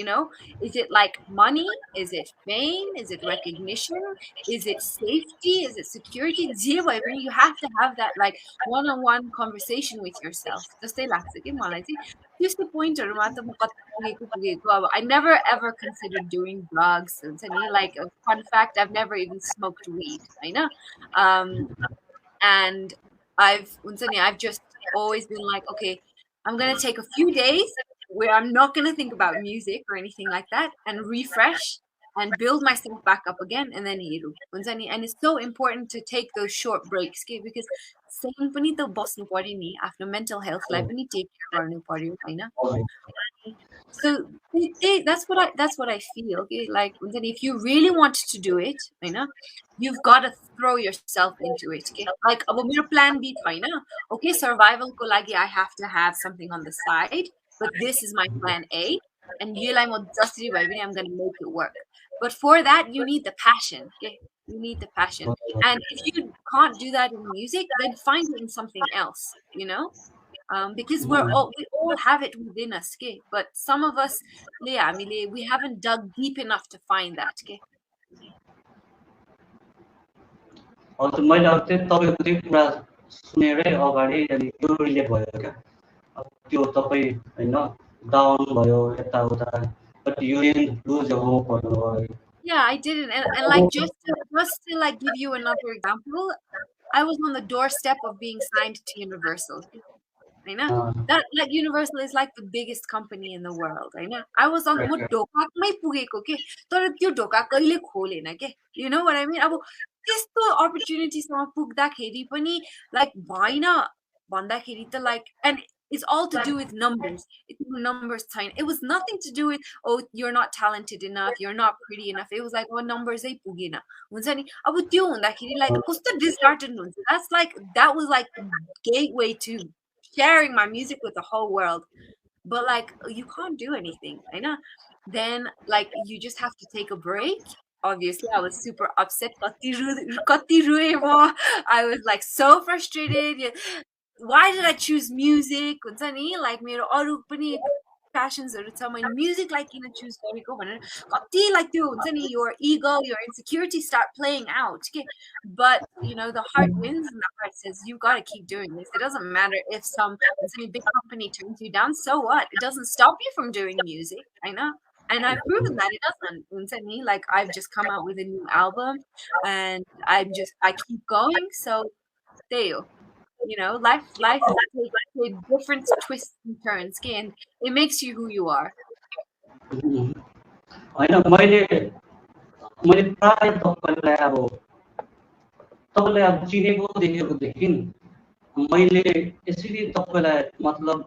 S1: know, is it like money? Is it fame? Is it recognition? Is it safety? Is it security? Zero. I mean, you have to have that like one-on-one conversation with yourself. Just say लाग्छ कि मलाई चाहिँ त्यस्तो पोइन्टहरुमा त म कति पुगेको अब I never ever considered doing drugs हुन्छ नि, like a fun fact, I've never even smoked weed होइन. And I've just always been like, okay, I'm gonna take a few days where I'm not gonna think about music or anything like that and refresh and build myself back up again and then heru. And it's so important to take those short breaks, okay? Because same पनि त बस्नु पर्यो नि, आफ्नो mental health लाई पनि take care गर्नु पर्यो हैन. So that's what I feel. Okay, like if you really want to do it, you know, you've got to throw yourself into it. Okay, like अब मेरो plan B छैन. Okay, survival को लागि I have to have something on the side, but this is my plan A, and यसलाई म जसरी भए पनि I'm gonna make it work. But for that, you need the passion. Okay, you need the passion, and if you can't do that in music, then find it in something else. You know. Because we all have it within us, okay? But some of us, we haven't dug deep enough to find that, okay?
S2: हजुर मैले अब चाहिँ तपाईँको चाहिँ कुरा सुनेरै अगाडि अनि त्यो रिलेट भयो क्या अब त्यो तपाईँ होइन डाउन भयो यताउता but you didn't lose your hope भन्नुभयो.
S1: Yeah, I didn't, and like just to like give you another example, I was on the doorstep of being signed to Universal. I know that like Universal is like the biggest company in the world. I know I was on म ढोकामै पुगेको के, तर त्यो ढोका कहिले खोलेन के. You know what I mean? अब त्यस्तो अपर्च्युनिटीसँग पुग्दाखेरि पनि like भएन भन्दाखेरि त like, and it's all to do with numbers. Numbers छैन. It was nothing to do with, oh, you're not talented enough, you're not pretty enough. It was like, oh, numbers ei पुगेन हुन्छ नि. अब त्यो हुँदाखेरि like कस्तो disheartened हुन्छ. That's like, that was like gateway to sharing my music with the whole world. But like, you can't do anything, I know. Then like you just have to take a break. Obviously I was super upset. I was like so frustrated. Why did I choose music? Like मेरो अरु पनि passions-हरु छ, मैले music-लाई किन choose गरेको भनेर कति like त्यो हुन्छ नि, your ego, your insecurity start playing out. Okay? But you know, the heart wins and the heart says you got to keep doing this. It doesn't matter if some big company turns you down, so what? It doesn't stop you from doing music. I know. And I've proven that it doesn't. Like I've just come out with a new album and I keep going. So there you know, life takes different twists and turns, and it makes you who you are.
S2: होइन मैले प्रायः तपाईँलाई अब चिनेको देखेकोदेखि मैले यसरी तपाईँलाई मतलब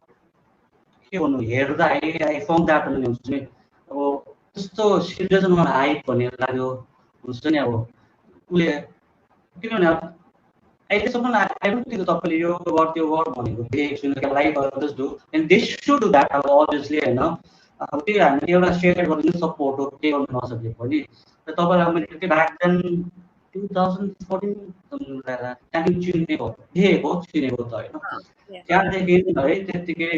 S2: के भन्नु हेर्दा आई फाउन्ड द्याट हुन्छ नि अब त्यस्तो सिरियस मलाई हाइप भन्ने लाग्यो हुन्छ नि. अब उसले किनभने अब अहिलेसम्म आई डोन्ट थिङ्क तपाईँले यो गर त्यो गर भनेको देखेको छुइनँ क्या. Like others do and they should do that अब अभियसली होइन. अब त्यो हामीले एउटा सेयर गरिदिनु सपोर्ट हो के गर्नु नसके पनि. र तपाईँलाई मैले त्यो ब्याक देन 2014 त्यहाँदेखि चिनेको त होइन. त्यहाँदेखि है त्यत्तिकै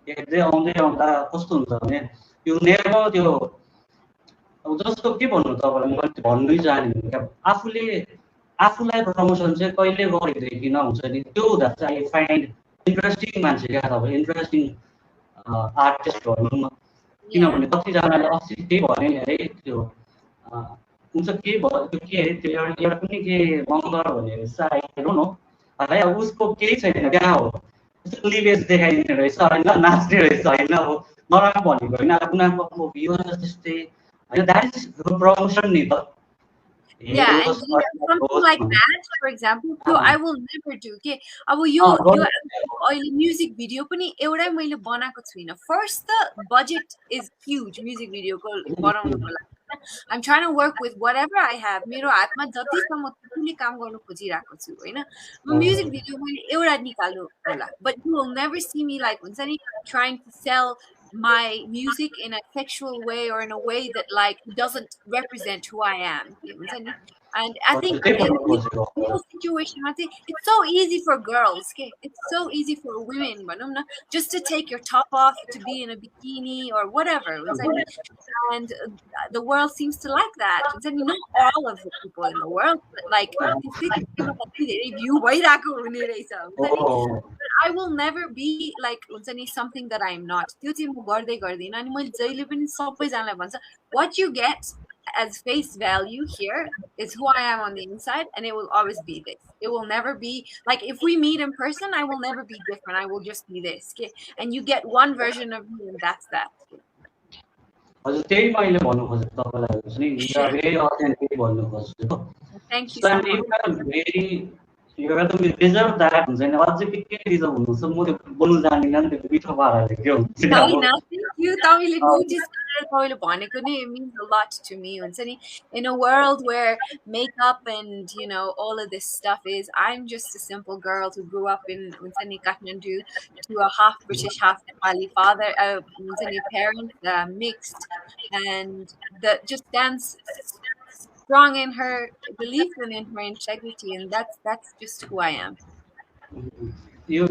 S2: हेर्दै आउँदै आउँदा कस्तो हुन्छ भने त्यो नेभर त्यो अब जस्तो के भन्नु तपाईँलाई मैले भन्नै जानेन क्या. आफूलाई प्रमोसन चाहिँ कहिले गरेदेखि हुन्छ नि त्यो हुँदा चाहिँ आई फाइन्ड इन्ट्रेस्टिङ मान्छे क्या तपाईँ, इन्ट्रेस्टिङ आर्टिस्ट भनौँ न।
S1: Yeah.
S2: किनभने कतिजनाले अस्ति त्यही भने नि है त्यो हुन्छ के भयो त्यो के अरे त्यो एउटा कुनै के मगर भन्ने रहेछ आई डोन्ट नो है, अब उसको केही छैन क्या हो, क्लिभेज देखाइदिने रहेछ होइन, नाच्ने रहेछ होइन, अब नराम्रो भनेको होइन, अब उनीहरूको अब भ्युवर त्यस्तै होइन, द्याट इज प्रमोसन नि त।
S1: Yeah, and you know, something like that, for example, so I will never do. Okay, अब यो अहिले म्युजिक भिडियो पनि एउटै मैले बनाएको छुइनँ. First, the budget is huge music भिडियोको बनाउनको लागि. I'm trying to work with whatever I have. मेरो हातमा जतिसम्म त्यतिले काम गर्नु खोजिरहेको छु होइन. म्युजिक भिडियो मैले एउटा निकाल्नु होला. But you will never see me like हुन्छ नि trying to sell my music in a sexual way or in a way that like doesn't represent who I am. And I think in this situation, I think it's so easy for girls. Okay, it's so easy for women, just to take your top off to be in a bikini or whatever. And the world seems to like that. Not all of the people in the world, but like I will never be like something that I'm not. What you get as face value here is who I am on the inside, and it will always be this. It will never be like if we meet in person, I will never be different. I will just be this. Okay? And you get one version of me, and that's that.
S2: हजुर त्यही मैले भन्नु खोजेको तपाईँलाई हुन्छ नि, you are very authentic भन्नु खोजेको.
S1: Thank you so much.
S2: You deserve that हुन्छ नि, अझै के रिजर्भ हुनुहुन्छ, म त्यो बोल्नु जान्दिनँ नि, त्यो मिठो पाराले के हुन्छ नि.
S1: It means a lot to me. In a world where makeup and all of this stuff is, I'm just a simple girl who grew up in Kathmandu to a half British, half Nepali father, parents, mixed, and that just stands strong in her belief and in her integrity, and that's just who I am.
S2: You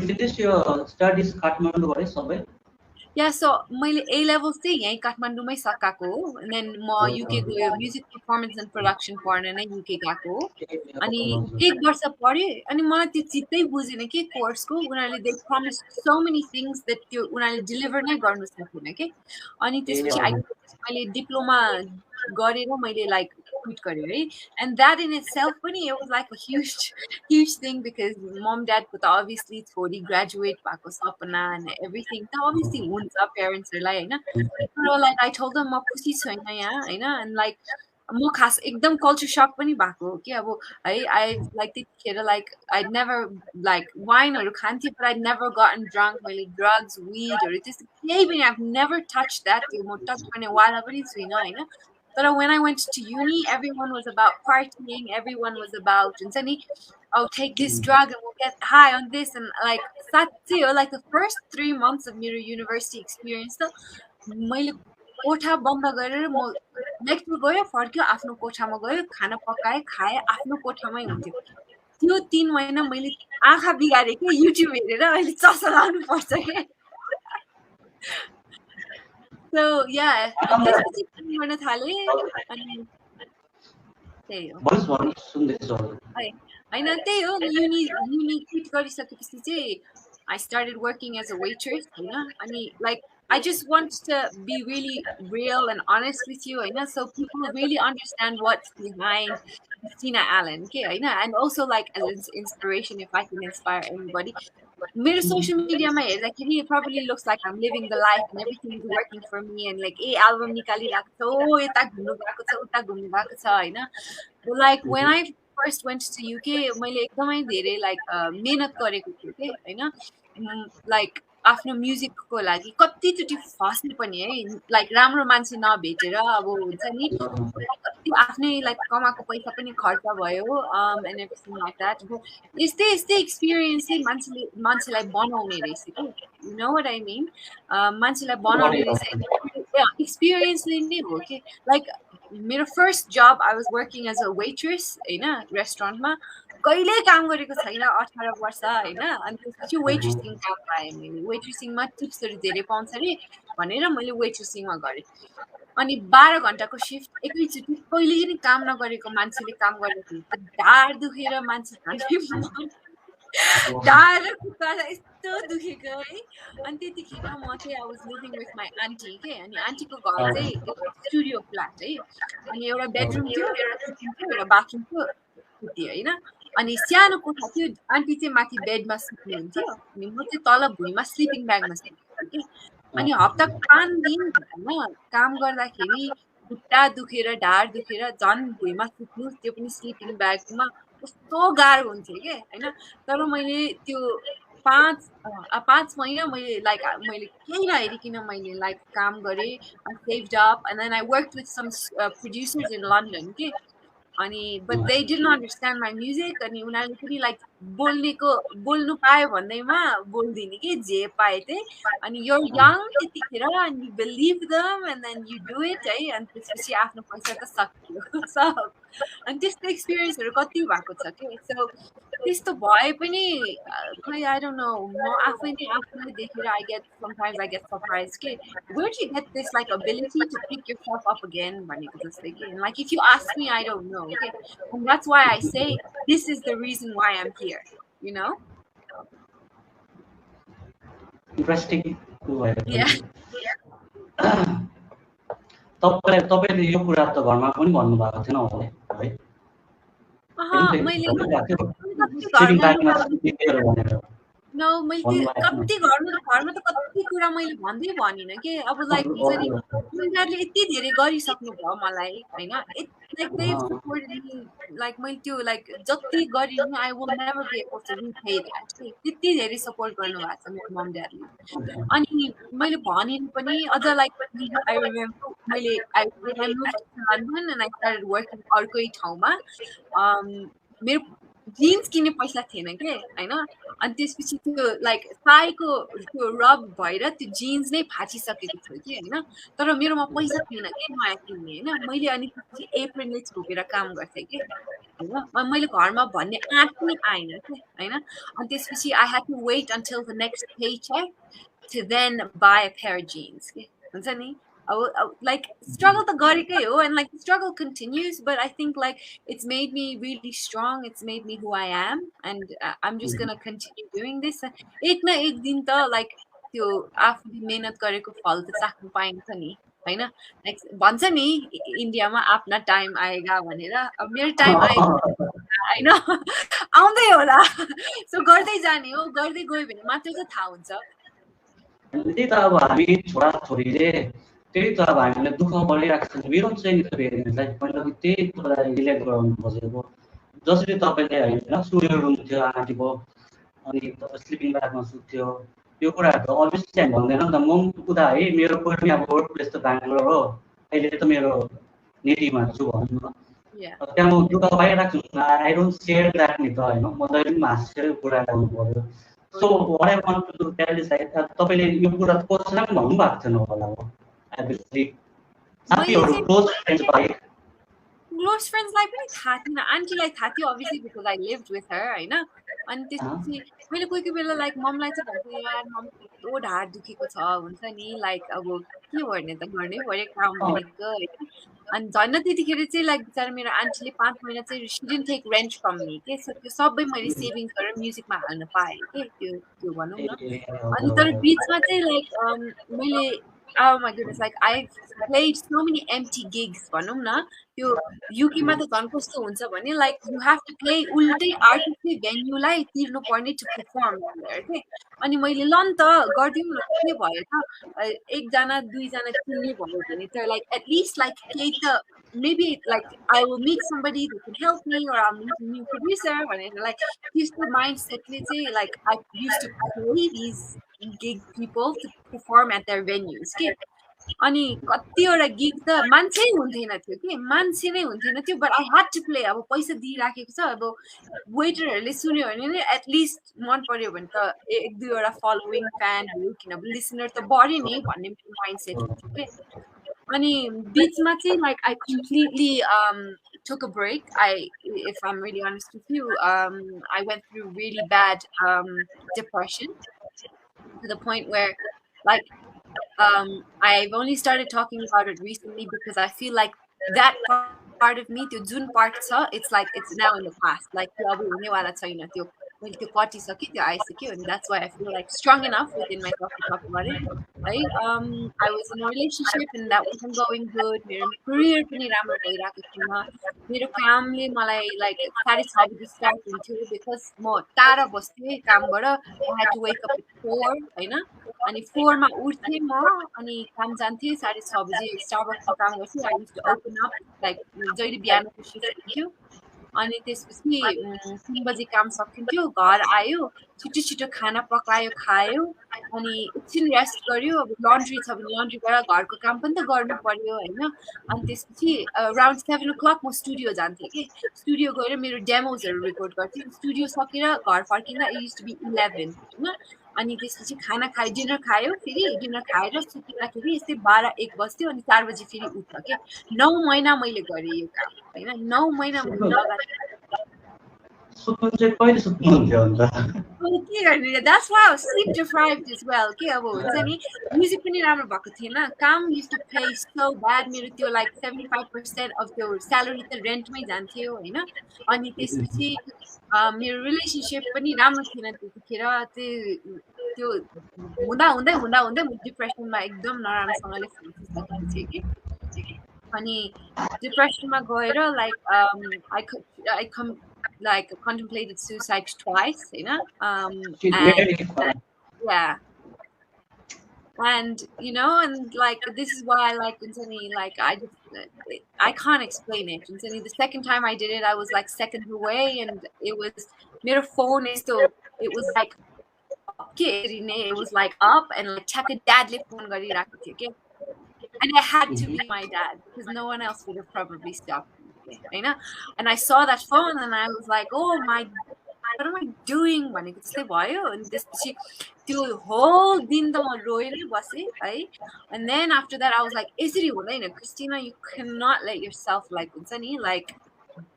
S2: finished your studies Kathmandu, right, सबै?
S1: Yeah, so मैले A level चाहिँ यही काठमाडौँमै सकाएको हो, and then म UK गयो music performance and production पढ्न नै UK गएको हो. अनि 1 वर्ष पढेँ, अनि मलाई त्यो चित्तै बुझेन के कोर्सको. उनीहरूले they promise so many things that त्यो उनीहरूले डेलिभर नै गर्नु सकेन के. अनि त्यसपछि मैले डिप्लोमा गरेर मैले लाइक क्विट गरेँ है. And that in itself पनि it was like a huge thing because mom dad को त obviously छोरी graduate भएको सपना and everything त obviously हुन्छ प्यारेन्ट्सहरूलाई होइन. तर like I told them म खुसी छैन यहाँ होइन. And like म खास एकदम कल्चर सक पनि भएको हो कि अब है. I like त्यतिखेर like I'd never like वाइनहरू खान्थेँ but I'd never gotten drunk. मैले drugs, weedहरू त्यस्तो केही पनि I've never touched that. त्यो म टच गर्ने वाला पनि छुइनँ होइन. But when I went to uni, everyone was about partying. Everyone was about, oh, take this drug and we'll get high on this. And like, like the first 3 months of my university experience, मैले कोठा बन्द गरेर म lecture गयो, फर्क्यो, आफ्नो कोठामा गयो, खाना पकाएँ, खाएँ, आफ्नो कोठामै हुन्थ्यो. त्यो 3 महिना मैले आँखा बिगारेँ के युट्युब हेरेर. अहिले चस्मा लाउनु पर्छ के. So yeah, त्यसपछि गर्न थालेँ अनि त्यही हो. होइन त्यही हो. युनि क्विट गरिसकेपछि चाहिँ I started working as a waitress, अनि like I just want to be really real and honest with you, so people really understand what's behind Christina Allen, okay, and also like as an inspiration if I can inspire anybody. मेरो social media मा हेर्दाखेरि it probably looks like I'm living the life and everything is working for me and like album निकालिरहेको छ, यता घुम्नु गएको छ, उता घुम्नु गएको छ होइन. But like when I first went to UK मैले एकदमै धेरै like मेहनत गरेको थिएँ के होइन. like आफ्नो म्युजिकको लागि कतिचोटि फस्ने पनि है. लाइक राम्रो मान्छे नभेटेर अब हुन्छ नि आफ्नै लाइक कमाएको पैसा पनि खर्च भयो एन्ड एभ्रिथिङ लाइक द्याट. यस्तै एक्सपिरियन्स चाहिँ मान्छेलाई बनाउने रहेछ कि. You know what I mean. मान्छेलाई बनाउने रहेछ एक्सपिरियन्सले नै हो कि. लाइक मेरो फर्स्ट जब I was working as a waitress होइन रेस्टुरेन्टमा. कहिले काम गरेको छैन 18 वर्ष होइन. अनि त्यसपछि वेट्रेसिङ काम पाएँ मैले. वेट्रेसिङमा टिप्सहरू धेरै पाउँछ अरे भनेर मैले वेट्रेसिङमा गरेँ. अनि 12 घन्टाको सिफ्ट एकैचोटि कहिले पनि काम नगरेको मान्छेले काम गरेको ढाड दुखेर मान्छे ढाड र खुट्टा यस्तो दुखेको है अनि त्यतिखेर म चाहिँ I was living with my aunty के अनि आन्टीको घर चाहिँ स्टुडियो फ्ल्याट है अनि एउटा बेडरुम थियो एउटा किचन थियो एउटा बाथरुम थियो त्यति होइन अनि सानो कोठा थियो आन्टी चाहिँ माथि बेडमा सुत्नुहुन्थ्यो अनि म चाहिँ तल भुइँमा स्लिपिङ ब्यागमा सुत्थेँ कि अनि हप्ताको 5 दिन होइन काम गर्दाखेरि खुट्टा दुखेर ढाड दुखेर झन् भुइँमा सुत्नु त्यो पनि स्लिपिङ ब्यागमा कस्तो गाह्रो हुन्थ्यो के होइन तर मैले त्यो 5 महिना मैले लाइक मैले केही नहेरिकन मैले लाइक काम गरेँ I saved up and then I work with some producers in London के अनि but they did not understand my music अनि उनीहरूले पनि लाइक बोल्नु पायो भन्दैमा बोल्दिनँ कि जे पाए त्यही अनि यो यङ त्यतिखेर अनि you believe them and then you do it है अनि त्यसपछि आफ्नो पैसा त सकियो सब अनि त्यस्तो एक्सपिरियन्सहरू कति भएको छ कि सो त्यस्तो भए पनि खै आई डोन्ट नो म आफै नै आफूलाई देखेर I get sometimes I get surprise के where do you get this like ability to pick yourself up again भनेको जस्तै कि like if you ask me I don't know okay and that's why I say this is the reason why I'm here you know
S2: interesting
S1: yeah
S2: तपाईँले यो कुरा त घरमा पनि भन्नुभएको थिएन होला है
S1: मैले कति
S2: स्लिपिङ
S1: घरमा
S2: ब्यागमा सुत्थेँ भनेर
S1: No, मैले कति घरमा त कति कुरा मैले भन्दै भनिनँ के अब लाइक हुन्छ नि उनीहरूले यति धेरै गरिसक्नु भयो मलाई होइन like they supported me like मैले त्यो लाइक जति गरिनु I will never be able to repay that के त्यति धेरै सपोर्ट गर्नुभएको छ मेरो मम ड्याडले अनि मैले भनिनु पनि अझ लाइक आई रिमेम्बर मैले I move to London and I started working अर्कै ठाउँमा मेरो जिन्स किन्ने पैसा थिएन के होइन अनि त्यसपछि त्यो लाइक साईको त्यो रब भएर त्यो जिन्स नै फाटिसकेको थियो कि होइन तर मेरोमा पैसा थिएन कि नयाँ किन्ने होइन मैले अनि त्यसपछि एप्रिलले छोपेर काम गर्थेँ कि होइन मैले घरमा भन्ने आँट पनि आएन कि होइन अनि त्यसपछि I had to wait until the next paycheck to then buy a pair of jeans के हुन्छ नि like struggle त गरेकै हो and like the struggle continues but I think like it's made me really strong it's made me who I am and I'm just gonna continue doing this एक न एक दिन त like त्यो आफूले मेहनत गरेको फल त चाख्नु पाइन्छ नि होइन लाइक भन्छ नि इन्डियामा आफ्ना टाइम आएगा भनेर अब मेरो टाइम आएगा होइन आउँदै होला सो गर्दै जाने हो गर्दै गयो भने मात्रै त थाहा हुन्छ
S2: त्यही त अब हामी छोराछोरीले त्यही त अब हामीलाई दुःख परिरहेको छ विरोध चाहिँ नि त पेरेन्ट्सलाई मैले त्यही कुरालाई रिलेट गराउनु खोजेको जसरी तपाईँले होइन स्टुडियो रुम थियो आन्टीको अनि तपाईँ स्लिपिङ ब्यागमा सुत्थ्यो यो कुराहरू त अभियसली हामी भन्दैन नि त म कुरा है मेरो पनि अब वर्क प्लेस त बेङ्गलोर हो अहिले त मेरो नेटिभमा छु भनौँ न त्यहाँ म दुःख पाइरहेको छु आई डोन्ट सेयर द्याट नि त होइन म जहिले पनि हाँसेर कुरा गर्नु पऱ्यो so what I want to tell is like तपाईँले यो कुरा कसैलाई पनि भन्नुभएको थिएन होला obviously साथीहरू क्लोज फ्रेन्ड्स बाहेक
S1: क्लोज फ्रेन्ड्सलाई पनि थाहा थिएन आन्टीलाई थाहा थियो obviously because I lived with her होइन अनि त्यसपछि मैले कोही कोही बेला लाइक ममलाई चाहिँ भन्थेँ यार मम कस्तो ढाड दुखेको छ हुन्छ नि लाइक अब के गर्ने त गर्नै पऱ्यो काम भनेको होइन अनि झन् त्यतिखेर चाहिँ लाइक बिचरा मेरो आन्टीले 5 महिना चाहिँ she didn't take rent from me के त्यो सबै मैले सेभिङ्स गरेर म्युजिकमा हाल्न पाएँ के त्यो भनौँ न अनि तर बिचमा चाहिँ लाइक मैले oh my goodness like I've played so many empty gigs भनौँ न त्यो युकेमा त झन् कस्तो हुन्छ भने like you have to play उल्टै आर्टिस्टले भेन्यूलाई तिर्नु पर्ने टु पर्फर्म के अनि मैले ल नि त गरिदिउँ न के भयो त एकजना दुईजना चिन्ने भयो भने त लाइक एटलिस्ट लाइक केही त maybe like I will meet somebody who can help me or I'll meet a new producer भनेर like त्यस्तो mindsetले चाहिँ like I used to pay these gig people to perform at their venues के अनि कतिवटा gig त मान्छे हुन्थेन थियो कि मान्छे नै हुन्थेन थियो but I had to play अब पैसा दिइराखेको छ अब वेटरहरूले सुन्यो भने नि एटलिस्ट मन पर्यो भने त एक दुईवटा फलोइङ फ्यानहरू किनभने लिसनर त बढ्यो नि भन्ने माइन्ड सेट हुन्थ्यो कि अनि बिचमा चाहिँ like I completely took a break if I'm really honest with you I went through really bad depression to the point where like I've only started talking about it recently because I feel like that part of me, the June part, it's like it's now in the past. Like त्यो अब हुनेवाला छैन त्यो मैले त्यो कटिसकेँ, त्यो आइसक्यो, and that's why I feel like strong enough within myself to talk about it. Right? I was in a relationship and that wasn't going good. मेरो career पनि राम्रो भइरहेको थिएन. मेरो कामले मलाई like 6:30 बजे start हुन्थ्यो because म टाढा बस्थेँ कामबाट. I had to wake up at 4 हैन. अनि 4 मा उठ्थेँ म अनि काम जान्थेँ 6:30 बजे स्टारबक्समा काम गर्थेँ. I used to open up like जहिले बिहानको शिफ्ट हुन्थ्यो अनि त्यसपछि 3 बजे काम सकिन्थ्यो, घर आयो, छिटो छिटो खाना पकायो, खायो, अनि एकछिन रेस्ट गर्यो. अब लन्ड्री छ भने लन्ड्रीबाट घरको काम पनि त गर्नु पर्यो हैन. अनि त्यसपछि अराउन्ड 7 o'clock म स्टुडियो जान्थेँ के. स्टुडियो गएर मेरो डेमोजहरू रेकर्ड गर्थेँ. स्टुडियो सकेर घर फर्किँदा इट युज्ड टु बी 11 हैन. अनि त्यसपछि खाना खायो, डिनर खायो, फेरि डिनर खाएर सुत्दाखेरि यस्तै 12-1 बज्थ्यो अनि 4 बजे फेरि उठ्छ के. 9 महिना मैले गरेँ यो काम हैन. 9 महिना मैले लगातार
S2: सुत्नु चाहिँ कहिले सुत्नुहुन्थ्यो अन्त?
S1: के गर्ने. That's why I was sleep deprived as well के. अब हुन्छ नि म्युजिक पनि राम्रो भएको थिएन. काम used to pay so bad. मेरो त्यो like 75% of त्यो salary त रेन्टमै जान्थ्यो हैन. अनि त्यसपछि मेरो रिलेसनशिप पनि राम्रो थिएन त्यतिखेर. त्यो हुँदा हुँदै म डिप्रेसनमा एकदम नराम्रोसँगले फँसिसकेको थिएँ कि. अनि डिप्रेसनमा गएर like I contemplated suicide twice, you know. And yeah, and you know, and like this is why like I can't explain it. The second time I did it, I was like seconds away, and it was my phone is so it was like it was like up and like check a dad phone okay. And I had to be my dad because no one else would have probably stopped me, you know. And I saw that phone and I was like, oh my, what am I doing? भनेको जस्तै भयो. अनि त्यसपछि त्यो whole दिन त म रोएरै बसेँ है. And then after that I was like, यसरी हुँदैन Christina, you cannot let yourself like हुन्छ नि like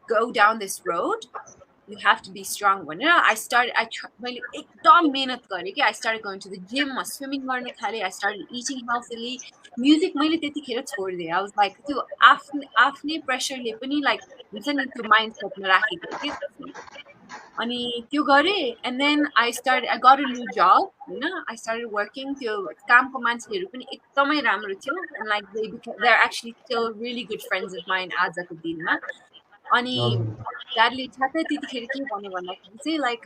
S1: go down this road. You have to be strong. When I started, मैले एकदम मेहनत गरेँ कि. I started going to the gym, swimming गर्न थालेँ. I started eating healthily. Music मैले त्यतिखेर छोडिदिएँ. I was like त्यो आफ्नै प्रेसरले पनि like हुन्छ नि त्यो माइन्डसेटमा राखेको के. अनि त्यो गरेँ. And then I got a new job हैन. I started working. त्यो कामको मान्छेहरू पनि एकदमै राम्रो थियो. And like they're actually still really good friends of mine आजको दिनमा. अनि dadले ठ्याक्कै त्यतिखेर के भन्यो भन्दाखेरि चाहिँ like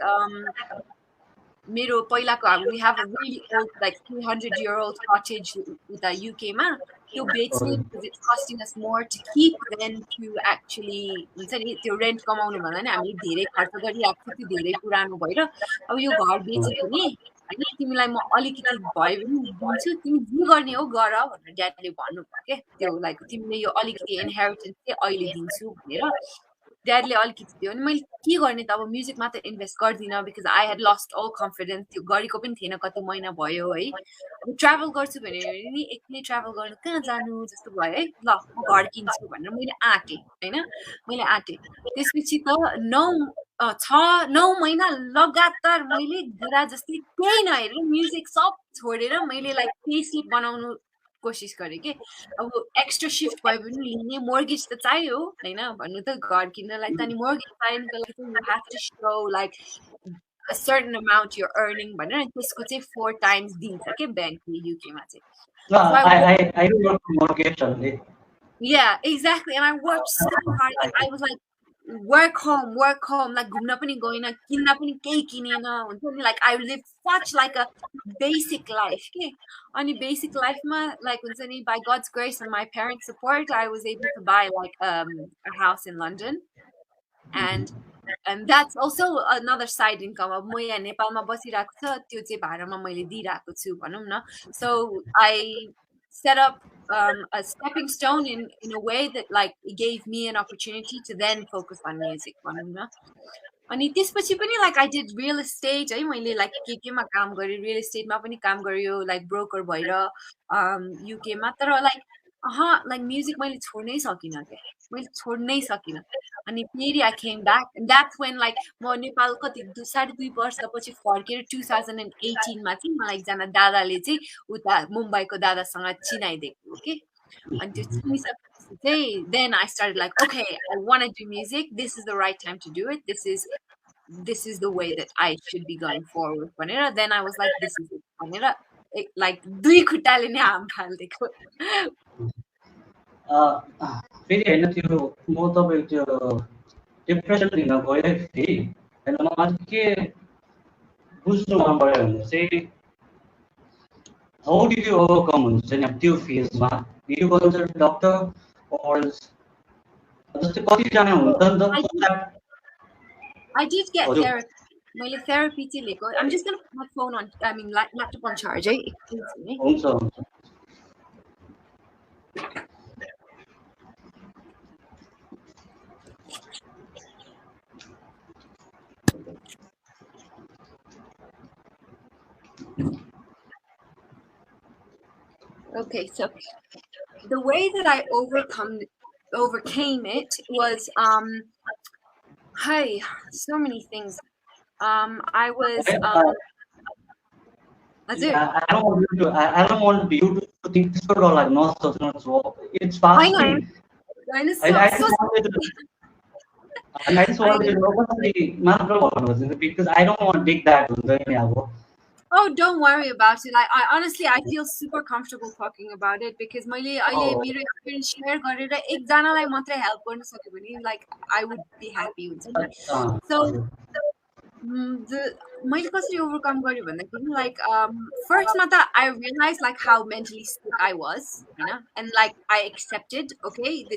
S1: मेरो पहिलाको we have a really old like 300-year-old cottage उता UK मा. त्यो बेच्ने because it's costing us more to keep than to actually हुन्छ नि त्यो रेन्ट कमाउनु भन्दा नि हामीले धेरै खर्च गरिराख्छौँ. त्यो धेरै पुरानो भएर अब यो घर बेच्यो भने हैन तिमीलाई म अलिकति भयो भने दिन्छु, तिमी जे गर्ने हो गर भनेर ड्याडले भन्नुभयो के. त्यो लाइक तिमीले यो अलिकति इनहेरिटेन्स चाहिँ अहिले दिन्छु भनेर ड्याडले अलिकति दियो. अनि मैले के गर्ने त अब म्युजिकमा त इन्भेस्ट गर्दिनँ because I had lost all confidence. त्यो गरेको पनि थिएन, कति महिना भयो है. अब ट्राभल गर्छु भने नि एक्लै ट्राभल गर्नु कहाँ जानु जस्तो भयो है. ल म घर किन्छु भनेर मैले आँटेँ हैन. मैले आँटेँ. त्यसपछि त 9 महिना लगातार मैले बुढा जस्तै केही नहेरेर म्युजिक सब छोडेर मैले लाइक पेस्लिप बनाउनु कोसिस गरेँ के. अब एक्स्ट्रा शिफ्ट भयो भने लिने मोर्गेज त चाहियो हैन भन्नु त घर किन्नलाई त. अनि मोर्गेज पाइनको लागि चाहिँ you have to show like a certain amount you're earning भनेर त्यसको चाहिँ 4 times दिन्छ के ब्याङ्कले UK मा चाहिँ.
S2: I work mortgage only.
S1: Yeah, exactly. And I worked so hard. I was like work home like घुम्न पनि गएन, किन्न पनि केही किनेन हुन्छ नि. like I lived such like a basic life के. अनि basic life मा like हुन्छ नि by God's grace and my parents' support I was able to buy like a house in London. And that's also another side income. अब म यहाँ नेपालमा बसिरहेको छ, त्यो चाहिँ भाडामा मैले दिइरहेको छु भनौँ न. So I set up a stepping stone in a way that like it gave me an opportunity to then focus on music भनौँ न. अनि त्यसपछि पनि like I did real estate है. मैले like केमा काम गरेँ, रियल एस्टेटमा पनि काम गर्यो like ब्रोकर भएर UK मा. तर like like music मैले छोड्नै सकिनँ के. मैले छोड्नै सकिनँ. अनि फेरि I came back and that's when like म नेपाल कति 2.5 वर्षपछि फर्केर 2018 मा चाहिँ मलाई एकजना दादाले चाहिँ उता मुम्बईको दादासँग चिनाइदिएको के. अनि त्यो चिनिसकेपछि चाहिँ then I started like okay, I want to do music. This is the right time to do it. This is this is the way that I should be going forward. Then I was like, this is it. Like, दुई खुट्टाले नै हाम फाल्दिएको.
S2: फेरि होइन त्यो म तपाईँको त्यो डिप्रेसन लिन गएँ फेरि होइन म अझ के बुझ्नु मन पऱ्यो भने चाहिँ हाउ डिड यु ओभरकम हुन्छ नि अब त्यो फेजमा डिड यु कन्सल्ट डक्टर और जस्तै कतिजना हुन्छ नि त
S1: I did get
S2: हजुर
S1: therapy. मैले therapy चाहिँ लिएको. I'm just gonna put my phone on, I mean laptop on charge. Excuse me.
S2: हुन्छ हुन्छ
S1: Okay, so the way that I overcame it was hi, so many things. I was हजुर.
S2: I don't want you to think this sort of like not so it's fasting.
S1: I know.
S2: I just wanted to know what's the matter because I don't want to take that हुन्छ
S1: Oh, don't worry about it. I honestly, I feel super comfortable talking about it because मैले अहिले मेरो experience share गरेर एकजनालाई मात्रै help गर्न सक्यो भने like I would be happy हुन्छ नि. So मैले कसरी overcome गर्यो भन्दाखेरि like first मा त I realized like how mentally sick I was, हैन, and like I accepted, okay,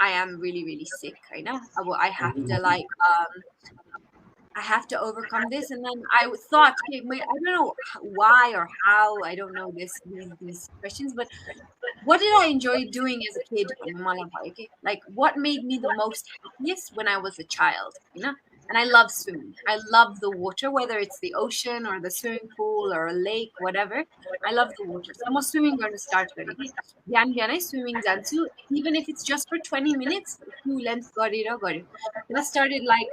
S1: I am really really sick, हैन. अब I have to like I have to overcome this. And then I thought, okay, I don't know why or how, I don't know these questions, but what did I enjoy doing as a kid? Like, what made me the most happiest when I was a child, you know? And I love swimming. I love the water, whether it's the ocean or the swimming pool or a lake, whatever. I love the water. So I'm swimming going to start swimming zansu, even if it's just for 20 minutes, few lengths and I started like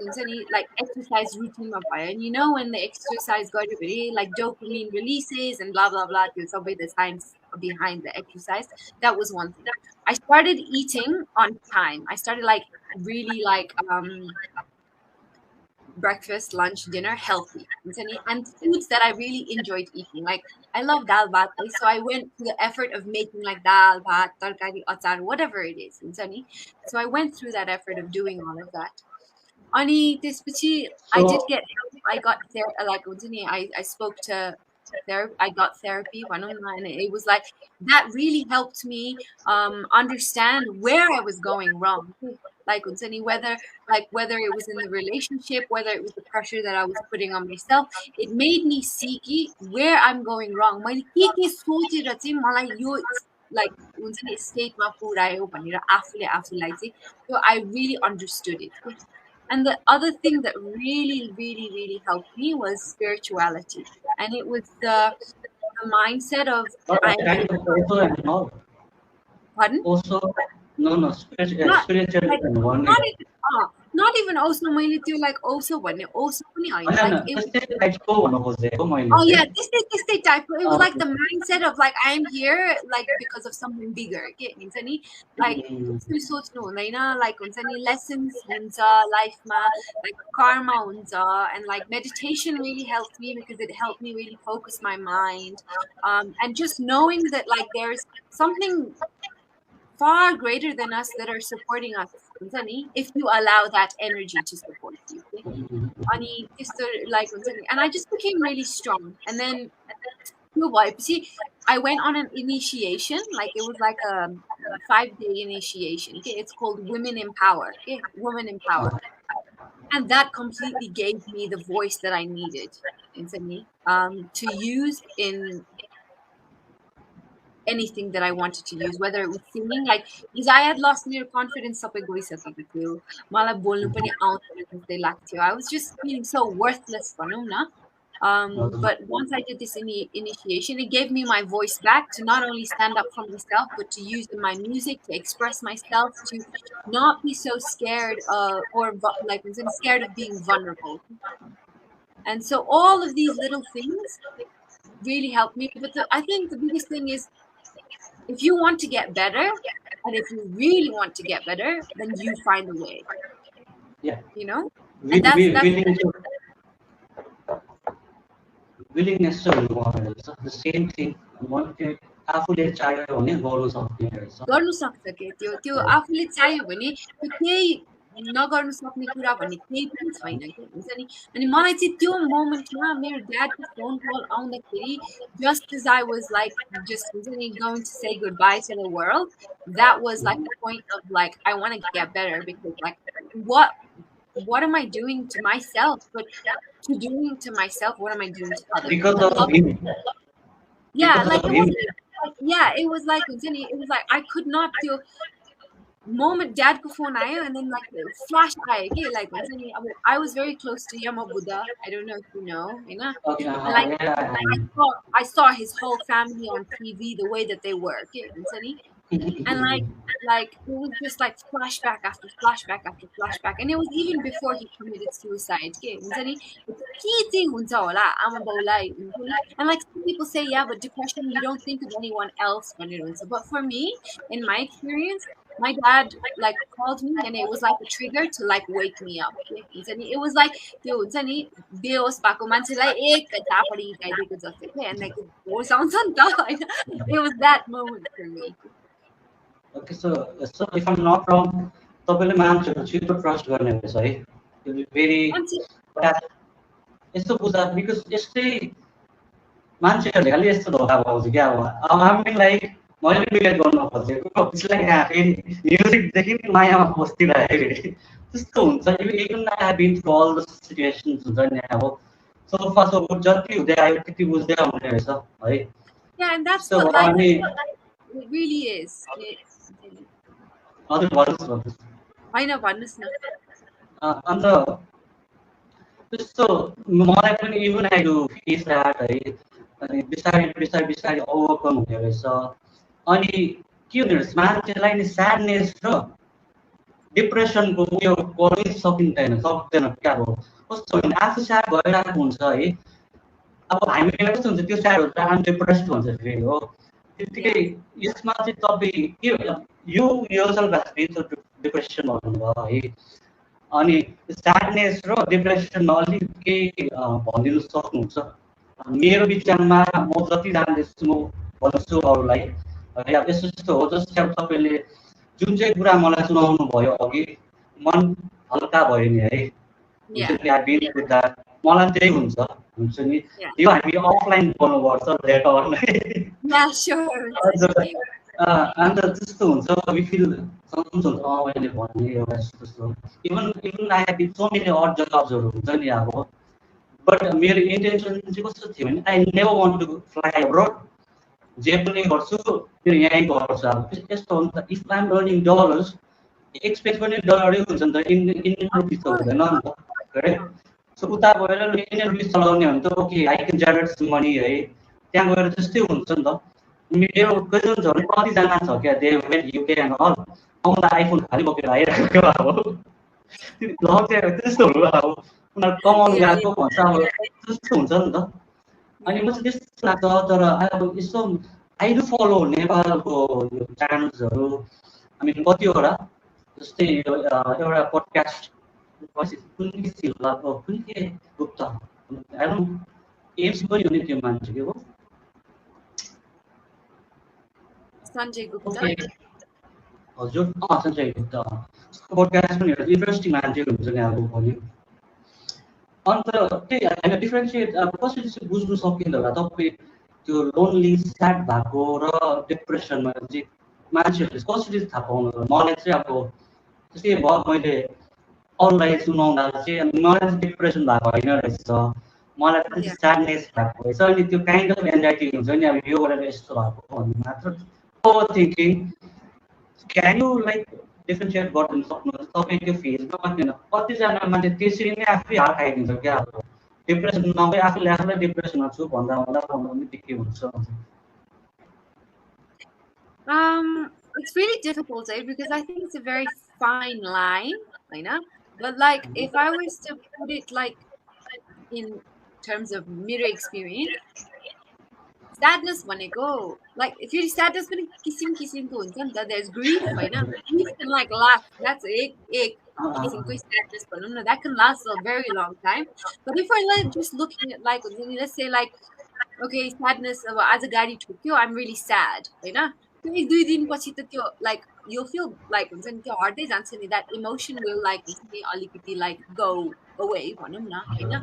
S1: exercise routine and you know when the exercise got very like dopamine releases and blah blah blah, there's always the science behind the exercise. That was one thing. I started eating on time. I started like really like breakfast, lunch, dinner, healthy, and foods that I really enjoyed eating. Like I love dal bhat, so I went to the effort of making like dal bhat, tarkari, achar, whatever it is. So I went through that effort of doing all of that. Ani त्यसपछि I did get help. I got like I spoke to therapy. I got therapy and it was like that really helped me understand where I was going wrong. Like whether it was in the relationship, whether it was the pressure that I was putting on myself, it made me see where I'm going wrong. मैले के सोचेर चाहिँ मलाई यो like stateमा पुर्यायो भनेर आफूलाई चाहिँ, so I really understood it. And the other thing that really, really, really helped me was spirituality. And it was the mindset of pardon?
S2: Also, no, spiritual
S1: not even also मैले त्यो like also भन्ने also पनि हैन, like yeah, this type. It was like the mindset of like I am here like because of something bigger के हुन्छ नि, like त्यसरी सोच्नु हुँदैन, like हुन्छ नि lessons हुन्छ लाइफमा, like karma हुन्छ, and like meditation really helped me because it helped me really focus my mind, and just knowing that like there's something far greater than us that are supporting us if you allow that energy to support you. And I just became really strong. And then I went on an initiation, like it was like a 5-day initiation. Okay, it's called Women in Power. Okay, Women in Power. And that completely gave me the voice that I needed to use in anything that I wanted to use, whether it was singing, like because I had lost my confidence. I was just feeling so worthless. But once I did this initiation, it gave me my voice back to not only stand up for myself, but to use in my music to express myself, to not be so scared or like scared of being vulnerable. And so all of these little things really helped me. But I think the biggest thing is, if you want to get better, and if you really want to get better, then you find a way.
S2: Yeah.
S1: You know? And that's
S2: willingness चाहिँ हुनुपर्ने रहेछ the same thing त्यो आफूले चाह्यो भने गर्नु सक्ने रहेछ
S1: गर्नु सक्छ के त्यो त्यो आफूले चाह्यो भने त्यो केही नगर्नु सक्ने कुरा भन्ने केही पनि छैन के हुन्छ नि अनि मलाई चाहिँ त्यो मोमेन्टमा मेरो ड्याडको फोन कल आउँदाखेरि just as I was like just हुन्छ नि going to say goodbye to the world that was like the point of like I want to get better because like what am I doing to myself? But to doing to myself, what am I doing to other
S2: because
S1: people? I
S2: of
S1: love
S2: him
S1: yeah,
S2: because
S1: like
S2: of
S1: it
S2: him
S1: wasn't yeah, it was like it was like I could not feel moment dadको phone आयो and then like flash आयो के like हुन्छ नि अब I was very close to Yama Buddha. I don't know if you know, you know.
S2: okay,
S1: And like
S2: yeah,
S1: I saw his whole family on TV, the way that they were, के हुन्छ नि. And like it was just like flashback after flashback after flashback, and it was even before he committed suicide. के हुन्छ नि के चाहिँ हुन्छ होला आमा बाउलाई हुन्छ नि. And like some people say, yeah, but depression, you don't think of anyone else भनेर हुन्छ. But for me, in my experience, my dad like called me and it was like a trigger to like wake me up. के हुन्छ नि. It was like त्यो हुन्छ नि बेहोस भएको मान्छेलाई एक झापडी हिर्काइदिएको जस्तो के. And like होस आउँछ नि त होइन. It was that moment for me.
S2: okay, so if I'm not wrong तपाईँले मान्छेहरू छिटो ट्रस्ट गर्ने रहेछ है त्यो भेरी यस्तो बुझ्दा बिकज यस्तै मान्छेहरूले खालि यस्तो धोका पाउँछ क्या अब हामी लाइक मैले रिलेट गर्न खोजेको त्यसलाई यहाँ फेरि म्युजिकदेखि नि मायामा बस्दिरहेको फेरि त्यस्तो हुन्छ even I have been through all the situations हुन्छ नि अब सोफा सोफा जति हुँदै आयो त्यति बुझ्दै आउने रहेछ है
S1: Yeah, and that's
S2: त्यस्तो
S1: what
S2: भयो
S1: life
S2: अनि
S1: really is.
S2: हजुर भन्नुहोस्
S1: होइन भन्नुहोस् न.
S2: अन्त त्यस्तो मलाई पनि even I do face that है अनि बिस्तारै ओभरकम हुने रहेछ अनि के हुने रहेछ मान्छेलाई नि स्याडनेस र डिप्रेसनको उयो गर्नै सक्दैन क्या अब कस्तो भने आफू स्याड भइरहेको हुन्छ है अब हामीलाई कस्तो हुन्छ त्यो स्याड हुन्छ आम डिप्रेस्ड हुन्छ फेरि हो त्यतिकै यसमा चाहिँ तपाईँ के यो yourself has been through depression भन्नुभयो है अनि स्याडनेस र डिप्रेसनमा अलिक केही भनिदिनु सक्नुहुन्छ मेरो विचारमा म जति जान्दैछु म भन्छु अरूलाई है अब यस्तो हो जस्तै अब तपाईँले जुन चाहिँ कुरा मलाई सुनाउनु भयो अघि मन हल्का भयो नि है मलाई त्यही हुन्छ नि यो हामी अफलाइन गर्नुपर्छ रेकर्ड अन्त त्यस्तो हुन्छ वी फिल हुन्छ मैले भने एउटा जस्तो even I have so many odd जब्सहरू हुन्छ नि अब बट मेरो इन्टेन्सन चाहिँ कस्तो थियो भने I never want to fly abroad जे पनि गर्छु त्यो यहीँ गर्छु अब यस्तो हो नि त if I'm earning dollars expense पनि डलरै हुन्छ नि त इन्डियन रुपिस त हुँदैन नि त करेक्ट सो उता गएर इन्डियन रुपिस चलाउने भने त okay I can generate money है त्यहाँ गएर त्यस्तै हुन्छ नि त मेरो कजन छ भने कतिजना छ क्या they went UK and all आउँदा आइफोन खालि बोकेर आइरहेको अब त्यस्तोहरू अब उनीहरू कमाउनु गएको भन्छ अब त्यस्तो हुन्छ नि त अनि म चाहिँ त्यस्तो लाग्छ तर अब यसो आई डु फलो नेपालको यो च्यानल्सहरू हामी कतिवटा जस्तै एउटा पोडकास्ट कुन के गुप्ता एम्स पनि हुने त्यो मान्छे के हो
S1: सञ्जय गुप्ता
S2: हजुर सञ्जय गुप्ता पोडकास्ट पनि एउटा इन्ट्रेस्टिङ मान्छे हुन्छ नि अब भन्यो अन्त त्यही होइन डिफ्रेन्सिएट अब कसरी चाहिँ बुझ्नु सकिँदो होला तपाईँ त्यो लोनली स्याड भएको र डिप्रेसनमा चाहिँ मान्छेहरूले कसरी थाहा पाउनु होला मलाई चाहिँ अब त्यस्तै भयो मैले अरूलाई सुनाउँदा चाहिँ मलाई चाहिँ डिप्रेसन भएको होइन रहेछ मलाई चाहिँ स्याडनेस भएको रहेछ अनि त्यो काइन्ड अफ एन्जाइटी हुन्छ नि अब यो गरेर यस्तो भएको भन्ने मात्र over thinking can you like differentiate गर्नु सक्नुहुन्छ तपाईँ त्यो फेजमा मात्रै कतिजना मान्छे त्यसरी नै आफै हात खाइदिन्छ क्या अब डिप्रेसन नभए आफूलाई डिप्रेसनमा छु भन्दा पनि के हुन्छ
S1: It's really difficult, because I think it's a very fine line, you know. But like, if I was to put it like in terms of mirror experience, sadness भनेको like फेरि sadness पनि किसिम किसिमको हुन्छ नि त there's grief होइन grief can like last that's एक किसिमको sadness भनौँ न that can last a very long time but if I like just looking at like हुन्छ नि let's say like okay sadness अब आज गाडी ठोक्यो I'm really sad होइन त्यो एक दुई दिनपछि त त्यो like you'll feel like हुन्छ नि त्यो हट्दै जान्छ नि that emotion will like हुन्छ नि अलिकति like go away भनौँ न होइन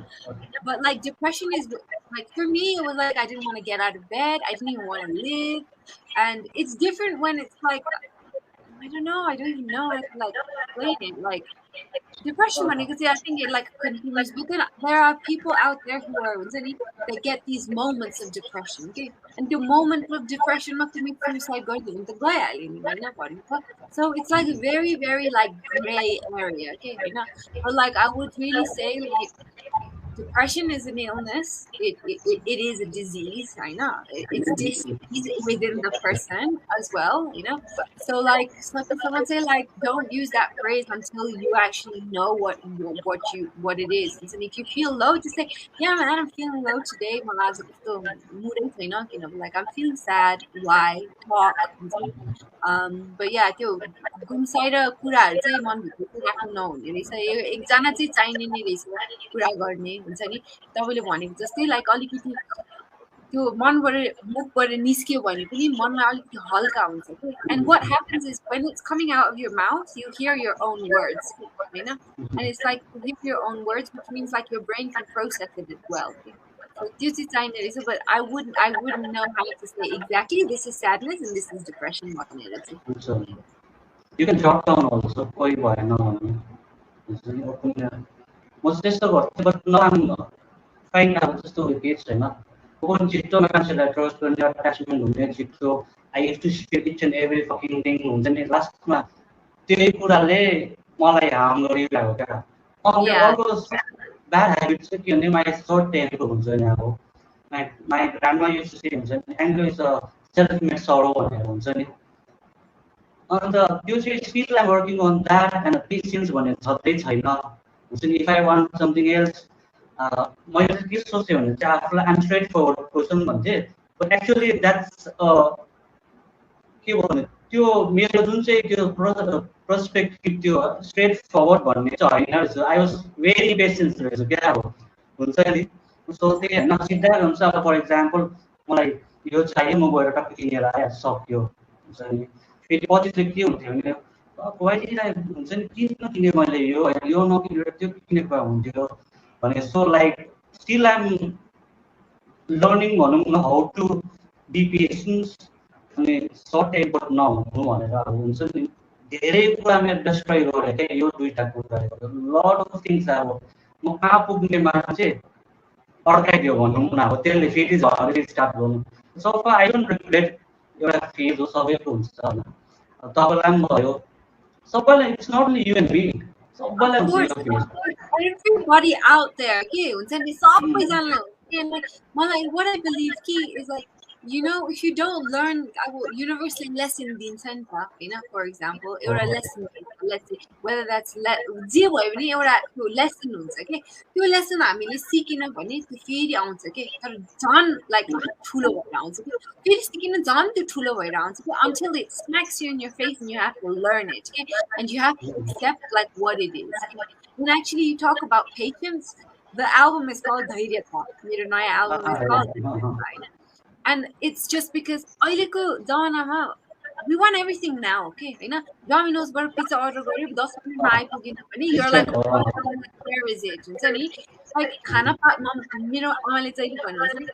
S1: but like depression is like for me it was like I didn't want to get out of bed. I didn't even want to live. And it's different when it's like I don't know, I don't even know how to like explain it. Like depression when because I think it like continues but then there are people out there who are they get these moments of depression. Okay. And the moment of depression must make suicide go into the so it's like a very, very like gray area. Okay, you know. But like I would really say like depression is an illness. It is a disease. I know it's disease within the person as well. You know, so if someone say like, don't use that phrase until you actually know what it is. And so if you feel low, just say, yeah, man, I'm feeling low today. Like I'm feeling sad. Why talk? But yeah, त्यो गुम्साएर कुराहरू चाहिँ मनभित्र चाहिँ राख्नु नहुने रहेछ एकजना चाहिँ चाहिने नै रहेछ कुरा गर्ने हुन्छ नि तपाईँले भनेको जस्तै लाइक अलिकति त्यो मनबाट मुखबाट निस्क्यो भने पनि मनमा अलिकति हल्का हुन्छ कि and what happens is when it's coming out of your mouth you hear your own words होइन and it's like you hear your own words which means like your brain can process it as well so त्यो चाहिँ चाहिने रहेछ but I wouldn't know how to say exactly this is sadness and this is depression भनेर चाहिँ
S2: You can jot down also कोही भएन भने हुन्छ नि ओपिनियन म चाहिँ त्यस्तो गर्थेँ बट न आम फाइन अब त्यस्तो केही छैन पनि छिट्टो मान्छेलाई ट्रस्ट गर्ने अट्याचमेन्ट हुने छिट्टो I have to spare each and every fucking thing हुन्छ नि लास्टमा त्यही कुराले मलाई हार्म गरिरहेको क्या अर्को ब्याड ह्याबिट चाहिँ के भने माई सर्ट टेम्पो हुन्छ नि अब my grandma use to say हुन्छ नि anger is a self made sorrow भनेर हुन्छ नि अन्त त्यो चाहिँ still I working on that and patience भन्ने छँदै छैन हुन्छ नि if I want something else मैले चाहिँ के सोचेँ भने चाहिँ आफूलाई आइम स्ट्रेट फरवर्ड पर्सन भन्थेँ बट एक्चुअली द्याट्स के भन्ने त्यो मेरो जुन चाहिँ त्यो पर्सपेक्टिभ त्यो स्ट्रेट फरवर्ड भन्ने चाहिँ होइन रहेछ आई वाज भेरी पेसेन्स रहेछ क्या अब हुन्छ नि सोचेँ होइन सिधा हुन्छ अब फर इक्जाम्पल मलाई यो चाहियो म गएर टक्क किनेर आएर सक्यो हुन्छ नि फेरि पछि चाहिँ के हुन्थ्यो भने क्वालिटीलाई हुन्छ नि किन किनेँ मैले यो नकिनेर त्यो किनेको हुन्थ्यो भने so like still I'm learning भनौँ न हाउ टु बी पेसेन्स अनि सर्ट टेम्पर नहुनु भनेर अब हुन्छ नि धेरै कुरा मेरो डिस्ट्रोय गरेँ क्या यो दुईवटा कुराले लट अफ थिङ्स अब म कहाँ पुग्ने मान्छे अड्काइदियो भनौँ न अब त्यसले फेरि झरेर स्टार्ट गर्नु सबै आई डोन्ट रिग्रेट एउटा फेज हो सबैको हुन्छ होइन तपाईँलाई पनि भयो सबैलाई it's not only you and me सबैलाई हुन्छ यो फेज
S1: everybody out there के हुन्छ नि सबैजनालाई हुन्छ नि मलाई what I believe key is like you know if you don't learn अब universally lesson दिन्छ नि त होइन for example एउटा lesson let's say whether that's जे भयो भने एउटा त्यो lesson हुन्छ के त्यो lesson हामीले सिकेन भने त्यो फेरि आउँछ के तर झन् like ठुलो भएर आउँछ कि फेरि सिकिन झन् त्यो ठुलो भएर आउँछ कि until it smacks you in your face and you have to learn it okay? And you have to accept like what it is when actually you talk about patience the album is called Dhairyata मेरो नयाँ album is called Dhairyata and it's just because अहिलेको जमानामा we want everything now okay होइन डोमिनोजबाट pizza order गर्यो 10 मिनेटमा आइपुगेन भने you're like where is it हुन्छ नि like खाना मेरो आमाले चाहिँ भन्नुहुन्छ नि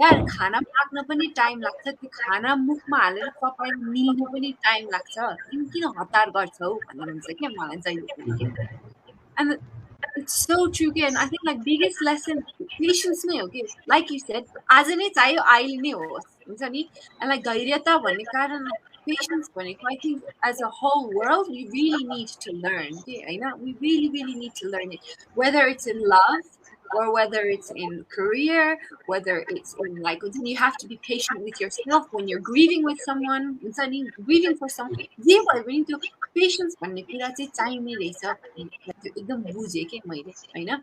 S1: यार खाना पाक्न पनि टाइम लाग्छ त्यो खाना मुखमा हालेर तपाईँ मिल्न पनि टाइम लाग्छ तिमी किन हतार गर्छौ भन्नुहुन्छ के मलाई चाहिँ के and it's so true and I think like biggest lesson patience नै हो कि like you said आज नै चाहियो अहिले नै होस् हुन्छ नि and like धैर्यता भन्ने कारण patience भनेको I think as a whole world we really need to learn के हैन we really need to learn it whether it's in love or whether it's in career whether it's in like you have to be patient with yourself when you're grieving with someone हुन्छ नि grieving for someone जे भयो भने त्यो patience भन्ने कुरा चाहिँ चाहिने रहेछ त्यो एकदम बुझेँ के मैले हैन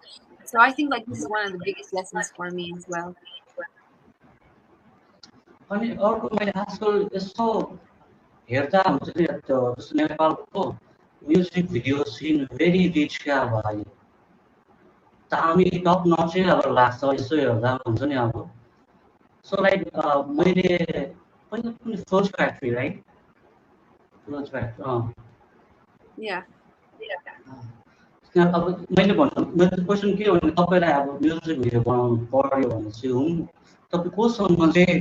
S1: so I think like this is one of the biggest lessons for me as well
S2: अनि अर्को मैले आजकल यसो हेर्दा हुन्छ नि त्यो जस्तो नेपालको music video scene very rich क्या अब अहिले दामी टप नच चाहिँ अब लाग्छ यसो हेर्दा हुन्छ नि अब सो लाइक मैले पहिला पनि सोच फ्याक्ट्री राइट सोच फ्याक्ट्री
S1: Yeah.
S2: अब मैले भन्नु मेरो क्वेसन के हो भने तपाईँलाई अब म्युजिक भिडियो बनाउनु पर्यो भने चाहिँ तपाईँ कोसँग चाहिँ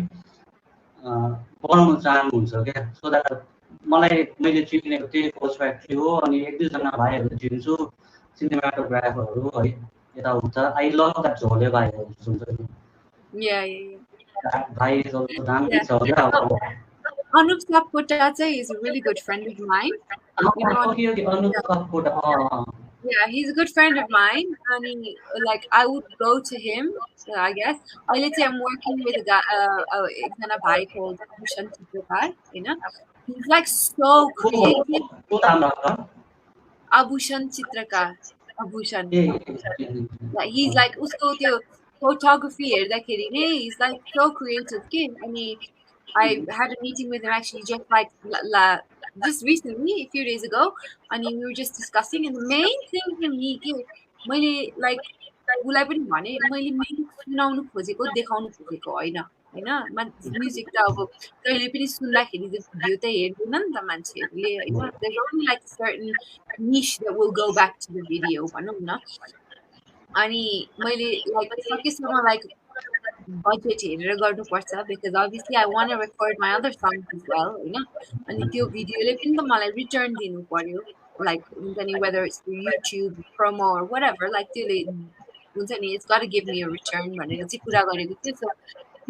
S2: बनाउन चाहनुहुन्छ क्या सो द्याट मलाई मैले चिनेको त्यही कोच फ्याक्ट्री हो अनि एक दुईजना भाइहरू चिन्छु सिनेमाटोग्राफरहरू है यताउता आई लभ द्याट झोले भाइहरू हुन्छ नि
S1: Yeah, yeah,
S2: भाइहरू दामी
S1: yeah.
S2: छ क्या
S1: So,
S2: अब
S1: Anup Sapkota is a really good friend of mine. You know,
S2: okay okay Anup Sapkota
S1: yeah, he's a good friend of mine, and like I would go to him. I guess let's say I'm working with a guy, kind of guy called Bhushan Chitrapal. He's like so creative.
S2: को नाम राख्छ
S1: Abhushan Chitrakar. Abhushan.
S2: ए
S1: Like he's like usko त्यो photography हेर्दाखेरि नै he's like so creative kid. I had a meeting with him actually just like just recently a few days ago and we were just discussing and the main thing for me के मैले like उसलाई पनि भने मैले music सुनाउनु खोजेको देखाउनु खोजेको होइन होइन म्युजिक त अब कहिले पनि सुन्दाखेरि त भिडियो त हेर्दैन नि त मान्छेहरूले होइन there's only like a certain niche that will go back to the video भनौँ न अनि मैले like सकेसम्म like budget हेरेर गर्नुपर्छ because obviously I want to record my other songs as well होइन अनि त्यो भिडियोले पनि त मलाई रिटर्न दिनु पर्यो like हुन्छ नि whether it's through YouTube promo or whatever like त्यसले हुन्छ नि it's got to give me a return भनेर चाहिँ कुरा गरेको थिएँ so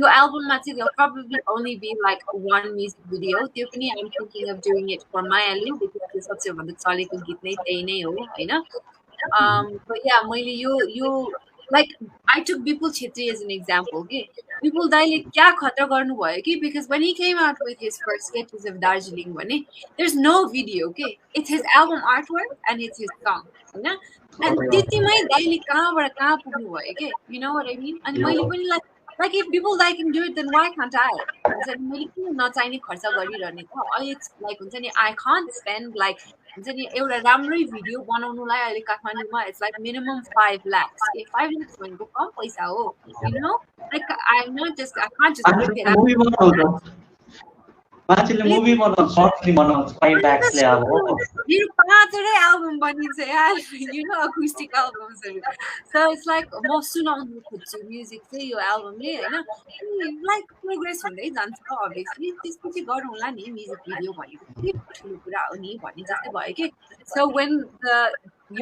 S1: यो एल्बममा चाहिँ there'll probably only be like one music video त्यो पनि I'm thinking of doing it for मायालु because त्यो सबसे भन्दा चलेको गीत नै त्यही नै हो होइन but yeah मैले यो like I took Bipul Chhetri as an example okay Bipul दाइले क्या खतरा गर्नुभयो कि because when he came out with his first sketches of Darjeeling भने there's no video okay it's his album artwork and it's his song होइन and त्यतिमै दाइले कहाँबाट कहाँ पुग्नु भयो के you know what I mean अनि मैले पनि like if people that can do it then why can't I हुन्छ नि मैले किन नचाहिने खर्च गरिरहने त अहिले like हुन्छ नि I can't spend like हुन्छ नि एउटा राम्रै भिडियो बनाउनुलाई अहिले काठमाडौँमा it's like minimum 5 lakhs 5 lakhs भनेको कम पैसा हो you know like I'm not just I can't just look at
S2: मान्छेले मुभी बनाउँछ सर्ट फिल्म बनाउँछ 5 लाखले अब
S1: मेरो 5वटै एल्बम बनिन्छ यार you know acoustic albums so it's like म सुनाउनु खोज्छु म्युजिक चाहिँ यो एल्बमले होइन लाइक प्रोग्रेस हुँदै जान्छ obviously त्यसपछि गरौँला नि म्युजिक भिडियो भनेको के ठुलो कुरा हो नि भन्ने जस्तै भयो कि so when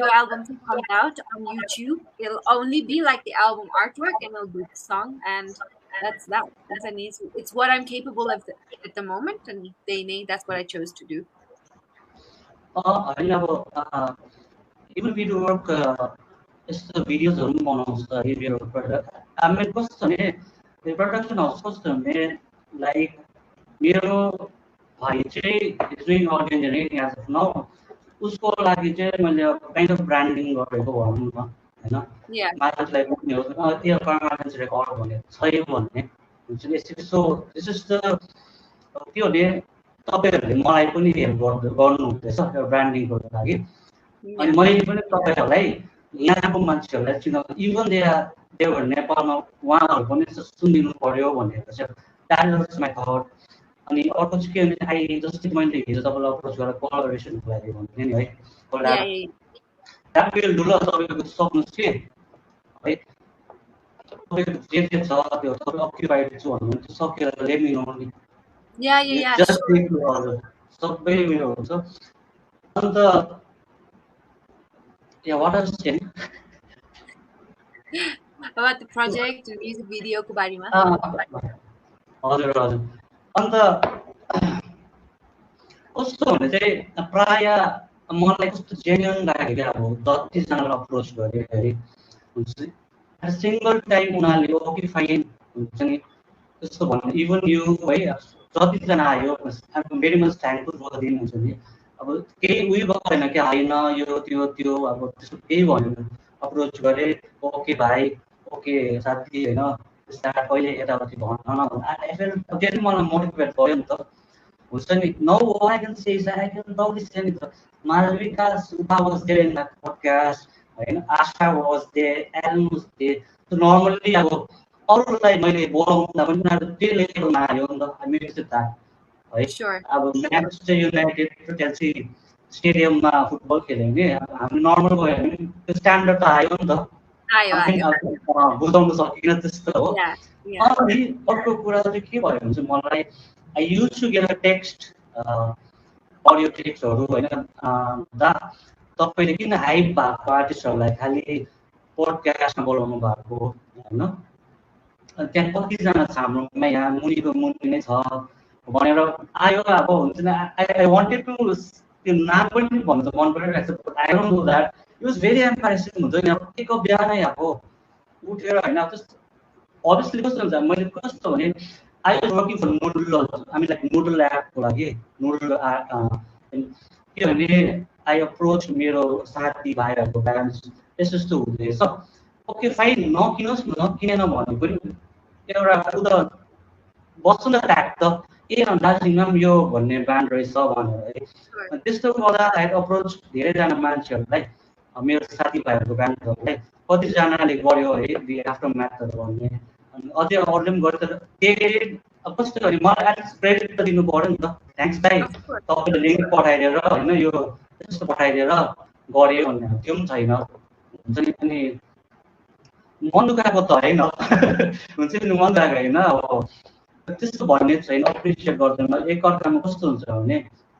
S1: your album comes out on YouTube it'll only be like the album artwork and it'll be the song and that's that. It's what I'm capable of at the moment, and that's what I chose to do.
S2: होइन अब even video work यस्तो भिडियोजहरू पनि बनाउँछ review product हामी कस्तो भने production house कस्तो भने लाइक मेरो भाइ चाहिँ डुइङ अर्गन जेनेटिङ एज अफ नाउ उसको लागि चाहिँ मैले काइन्ड अफ ब्रान्डिङ गरेको भनौँ न होइन मान्छेलाई पुग्ने हो त्यो पर्मानेन्ट रेकर्ड भन्ने छैन भन्ने हुन्छ नि सो दिस इज द त्यो भने तपाईँहरूले मलाई पनि हेल्प गर्नुहुँदैछ त्यो ब्रान्डिङको लागि अनि मैले पनि तपाईँहरूलाई यहाँको मान्छेहरूलाई चिनाउनु इभन देवर नेपालमा उहाँहरू पनि सुनिदिनु पर्यो भनेर चाहिँ द्याट इज माई थट अनि अर्को चाहिँ के भने आई जस्तै मैले हिजो तपाईँलाई अप्रोच गरेर कोलाबोरेसनको लागि भन्थेँ नि है द्याट विल डु ल तपाईँको सक्नुहोस् कि है तपाईँको जे जे छ त्यो तपाईँ अक्युपाइड छु भन्नु त्यो सकेर लेट मी नो नि सबै मेरो हुन्छ अन्त what else saying
S1: about the project and music video को बारेमा
S2: हजुर हजुर अन्त कस्तो भने चाहिँ प्राय मलाई कस्तो जेन्युन लाग्यो क्या अब जतिजनालाई अप्रोच गरेँ हुन्छ सिंगल टाइम उनीहरूले ओके फाइन हुन्छ नि त्यस्तो भन्नु इभन यु है जतिजना आयो भेरी मच थ्याङ्कफुल फर दिन हुन्छ नि अब केही उयो भएन कि होइन यो त्यो अब त्यस्तो केही भनेन अप्रोच गरेँ ओके भाइ ओके साथी होइन कहिले यताउति भन्न न आई फेल त्यसले मलाई मोटिभेट गर्यो नि त हुन्छ नि no I can say I can डाउटली से नि त Malvika Subba was there in that podcast होइन Asha was there Alan was there normally अब अरूलाई मैले बोलाउँदा पनि उनीहरू त्यही लेभलमा आयो नि त हामी त्यस्तो है
S1: Sure.
S2: अब म्यान्चेस्टर युनाइटेड र टेल्सी स्टेडियममा फुटबल खेल्यो भने हामी नर्मल गयो भने त्यो स्ट्यान्डर्ड त आयो नि त बुझाउन सकिनँ त्यस्तो हो अनि अर्को कुरा चाहिँ के भयो भने चाहिँ मलाई I use to get a text audio टेक्स्टहरू होइन दा तपाईँले किन हाइप भएको आर्टिस्टहरूलाई खालि पोडकास्टमा बोलाउनु भएको होइन त्यहाँ कतिजना छ हाम्रोमा यहाँ मुनिको मुनि नै छ भनेर आयो अब हुन्छ नि आई वान्टेड टु त्यो नाम पनि भन्नु त मन परिरहेको छ I don't know that it was very embarrassing हुन्छ नि अब एक बिहानै अब उठेर होइन त्यस्तो अभियसली कस्तो हुन्छ मैले कस्तो भने I was working for Noodle हामी लाइक नुडल एपको लागि नुडल किनभने आई अप्रोच मेरो साथी भाइहरूको प्यारेन्ट्स यस्तो यस्तो हुँदैछ ओके फाइन नकिनोस् न किनेन भने पनि एउटा उता बस्छु न ट्याग त दार्जिलिङमा पनि यो भन्ने ब्रान्ड रहेछ भनेर है त्यस्तो गर्दा आई अप्रोच धेरैजना मान्छेहरूलाई मेरो साथीभाइहरूको ब्रान्डहरूलाई कतिजनाले गर्यो है आफ्टर म्याथहरू भन्ने अनि अझै अरूले पनि गर्यो तर त्यही कस्तो भने मलाई एटलिस्ट क्रेडिट त दिनु पऱ्यो नि त थ्याङ्क्स दाइ तपाईँले लिङ्क पठाइदिएर होइन यो त्यस्तो पठाइदिएर गऱ्यो भन्ने त्यो पनि छैन हुन्छ नि अनि मन दुखाएको त होइन हुन्छ नि मन दुखाएको होइन अब त्यस्तो भन्ने छैन एप्रिसिएट गर्दैन एकअर्कामा कस्तो हुन्छ भने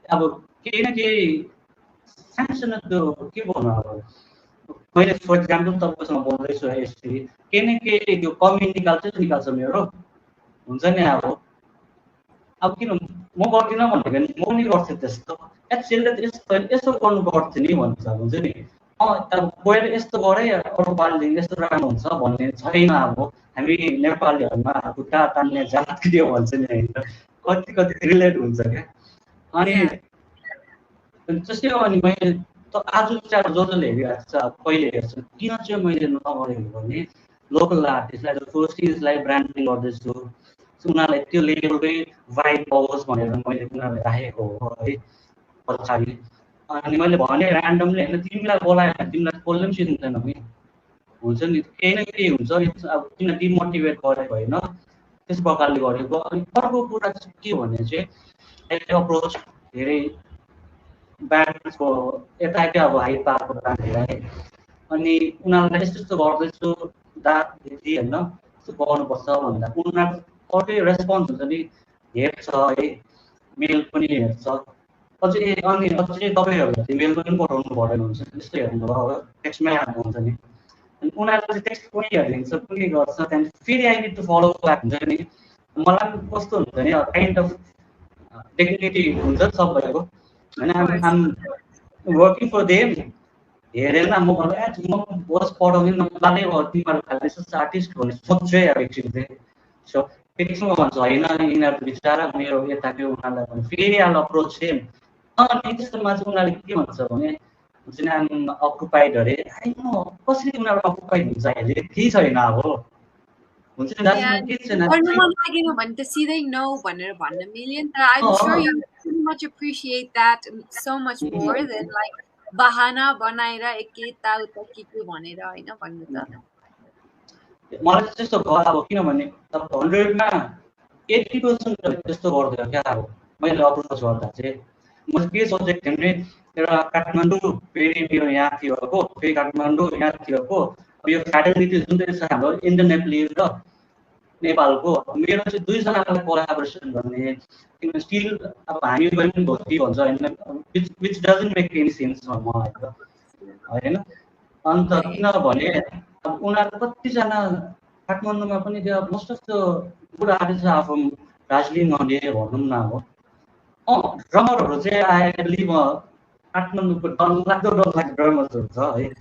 S2: अब केही न केही सानसानो त्यो के भन्नु अब मैले फर इक्जाम्पल तपाईँसँग बोल्दैछु है यसरी केही न केही त्यो कमी निकाल्छ मेरो हुन्छ नि अब किन म गर्दिनँ भनेको नि म नि गर्थेँ त्यस्तो एक्चुअली त यसो गर्नु पर्थ्यो नि भन्छ हुन्छ नि अब गएर यस्तो गरे अरू पालिदेखि यस्तो राम्रो हुन्छ भन्ने छैन अब हामी नेपालीहरूमा खुट्टा तान्ने जात के भन्छ नि होइन कति कति रिलेट हुन्छ क्या अनि जस्तै हो अनि मैले त आज चाहिँ जसले हेरिरहेको छ अब कहिले हेर्छु किन चाहिँ मैले नगरेको भने लोकल आर्टिस्टलाई फर्स्टिजलाई ब्रान्डिङ गर्दैछु उनीहरूलाई त्यो लेभलकै भाइब पाओस् भनेर मैले उनीहरूलाई राखेको हो है पछाडि अनि मैले भने ऱ्यान्डमली होइन तिमीलाई बोलायो भने तिमीलाई कसले पनि चिन्दैन नि हुन्छ नि केही न केही हुन्छ अब किन डिमोटिभेट गरेको होइन त्यस प्रकारले गरेको अनि अर्को कुरा चाहिँ के भने चाहिँ अप्रोच धेरै ब्रान्ड्सको यताकै अब हाइप पाएको ब्रान्डहरूलाई अनि उनीहरूलाई यस्तो यस्तो गर्दैछु दात दिदी होइन यस्तो गर्नुपर्छ भन्दा उनीहरूको अर्कै रेस्पोन्स हुन्छ नि हेर्छ है मेल पनि हेर्छ अझै अनि अझै तपाईँहरूलाई मेल पनि पठाउनु परेन हुन्छ त्यस्तो हेर्नुभयो टेक्स्टमै हाल्नुहुन्छ नि अनि उनीहरूले चाहिँ टेक्स्ट पनि हेरिदिन्छ पनि गर्छ त्यहाँदेखि फेरि I need to follow back हुन्छ नि मलाई कस्तो हुन्छ नि काइन्ड अफ डिग्निटी हुन्छ सबैको होइन आम वर्किङ फर देम हेरेर म बस पढाउने नपाले तिमीहरू खालि आर्टिस्ट भन्ने सोध्छु अब एकछिन चाहिँ सो त्यसमा भन्छ होइन यिनीहरू बिचरा मेरो यताको उनीहरूलाई भने फेरि आल अप्रोच सेम अनि त्यस्तोमा चाहिँ उनीहरूले के भन्छ भने हुन्छ नि आम अकुपाइड अरे कसरी उनीहरू अकुपाइड हुन्छ अहिले केही छैन अब हुन्छ नि दार्जिलिङमा के छैन
S1: गर्नु मन लागेन भने त सिधै नो भनेर भन्न मिल्यो नि त I am sure you very much appreciate that so much more than like बहाना बनाएर यताउता के भनेर होइन भन्नु त
S2: मलाई त्यस्तो भयो अब किनभने अब 100मा 80% त्यस्तो गर्दैन क्या अब मैले अप्रोच गर्दा चाहिँ मैले के सोचेको थिएँ भने एउटा काठमाडौँ फेरि मेरो यहाँ थिएको फेरि काठमाडौँ यहाँ थिएको यो फ्याटर्निटी जुन चाहिँ छ हाम्रो इन्डियन नेपाली र नेपालको मेरो चाहिँ दुईजनालाई कोलाबोरेसन गर्ने किनभने स्टिल अब हामी पनि भोलि भन्छ होइन which doesn't make any sense मलाई त होइन अन्त किनभने अब उनीहरू कतिजना काठमाडौँमा पनि त्यो most of the good artist आफ दार्जिलिङ आउने भनौँ न अब ड्रमरहरू चाहिँ आएर लिभ काठमाडौँको डरलाग्दो ड्रमर्सहरू छ है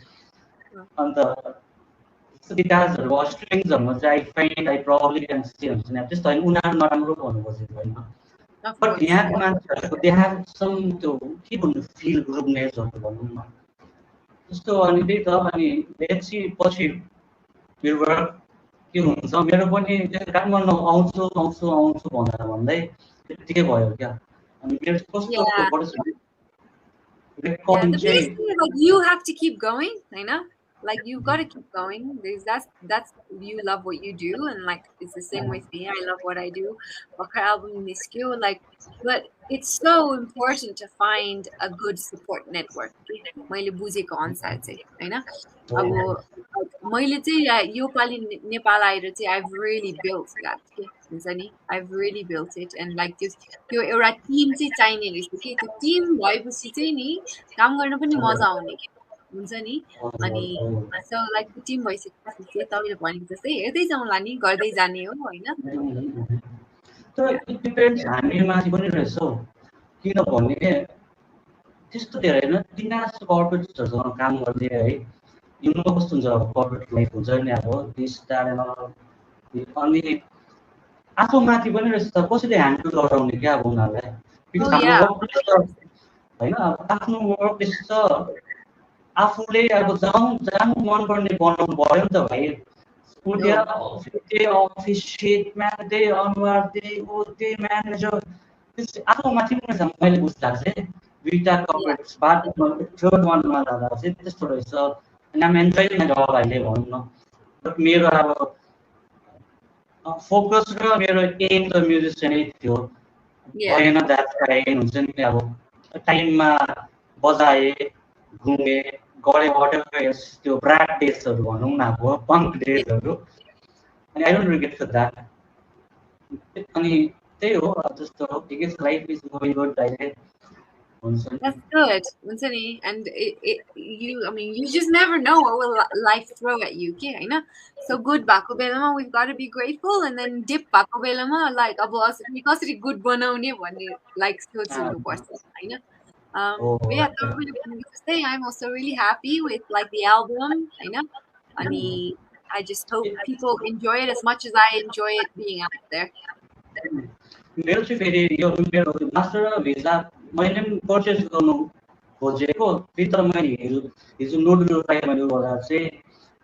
S2: अन्त गिटार्सहरू स्ट्रिङ्सहरूमा चाहिँ I find I problem can see हुन्छ नि त्यस्तो होइन उनीहरू नराम्रो भन्नु खोजेको होइन बट यहाँको मान्छेहरूको दे हेभ सम त्यो के भन्नु फिल ग्रुपनेसहरू भनौँ न त्यस्तो अनि त्यही त अनि लेट्स सी पछि के हुन्छ मेरो पनि काठमाडौँ आउँछु आउँछु आउँछु भनेर भन्दै त्यतिकै भयो क्या अनि मेरो कस्तो
S1: Yeah. Yeah,
S2: recording
S1: the biggest
S2: चाहिँ
S1: thing is like you have to keep going, you know? Like you've got to keep going. That's you love what you do, and like it's the same with me. I love what I do. Our album is skill, like, but it's so important to find a good support network. मैले बुझेको अनुसार चाहिँ होइन अब मैले चाहिँ योपालि नेपाल आएर चाहिँ I've really built that के हुन्छ नि I've really built it and like त्यो एउटा टिम चाहिँ चाहिने रहेछ कि त्यो टिम भएपछि चाहिँ नि काम गर्न पनि मजा आउने के हुन्छ नि अनि सो लाइक त्यो टिम भइसकेपछि चाहिँ तपाईँले भनेको जस्तै हेर्दै जाउँला नि गर्दै जाने हो होइन
S2: तर इट डिपेन्ड्स हामी माथि पनि रहेछ हौ किनभने त्यस्तो धेरै होइन दिनास कर्पोरेट्सहरूसँग काम गर्ने है युनो कस्तो हुन्छ अब कर्पोरेट लाइफ हुन्छ नि अब दिस अनि आफूमाथि पनि रहेछ त कसरी ह्यान्डल गराउने क्या अब उनीहरूलाई
S1: Oh
S2: बिकज हाम्रो
S1: yeah,
S2: वर्क प्लेस त होइन अब आफ्नो वर्क प्लेस त आफूले अब जानु मनपर्ने बनाउनु पऱ्यो नि त भाइ
S1: no,
S2: त्यही अफिस सिटमा त्यही अनुहार त्यही ऊ त्यही म्यानेजर आफ्नो माथि पनि छ मैले बुझ्दा चाहिँ दुईवटा
S1: yeah,
S2: कपरेट्सबाट थर्ड वानमा जाँदा चाहिँ त्यस्तो रहेछ अनि आम एन्जोइङ माइ जब अहिले भनौँ न बट मेरो अब फोकस र मेरो एम त म्युजिसियनै थियो
S1: yeah,
S2: भएन द्याट टाइम हुन्छ नि अब टाइममा बजाएँ घुमेँ गरेँ वाटेभर त्यो ब्राड डेजहरू भनौँ न अब पङ्क
S1: yeah.
S2: डेजहरू अनि I don't regret for that अनि त्यही हो जस्तो ठिकै छ लाइफ इज गोइङ गुड अहिले हुन्छ नि
S1: That's good, Unsani. And I mean, you just never know what will life throw at you, okay? I know. So good bako belama, we've got to be grateful, and then dip bako belama, like abos because it's good banaune one like so to person, I know. But yeah, totally wanted to say I'm also really happy with like the album, I know. I mean, I just hope people enjoy it as much as I enjoy it being out there.
S2: मेरो चाहिँ फेरि यो मेरो master र visa मैले पनि purchase गर्नु खोजेको भित्र मैले हिजो नोट ट्राई मैले गर्दा चाहिँ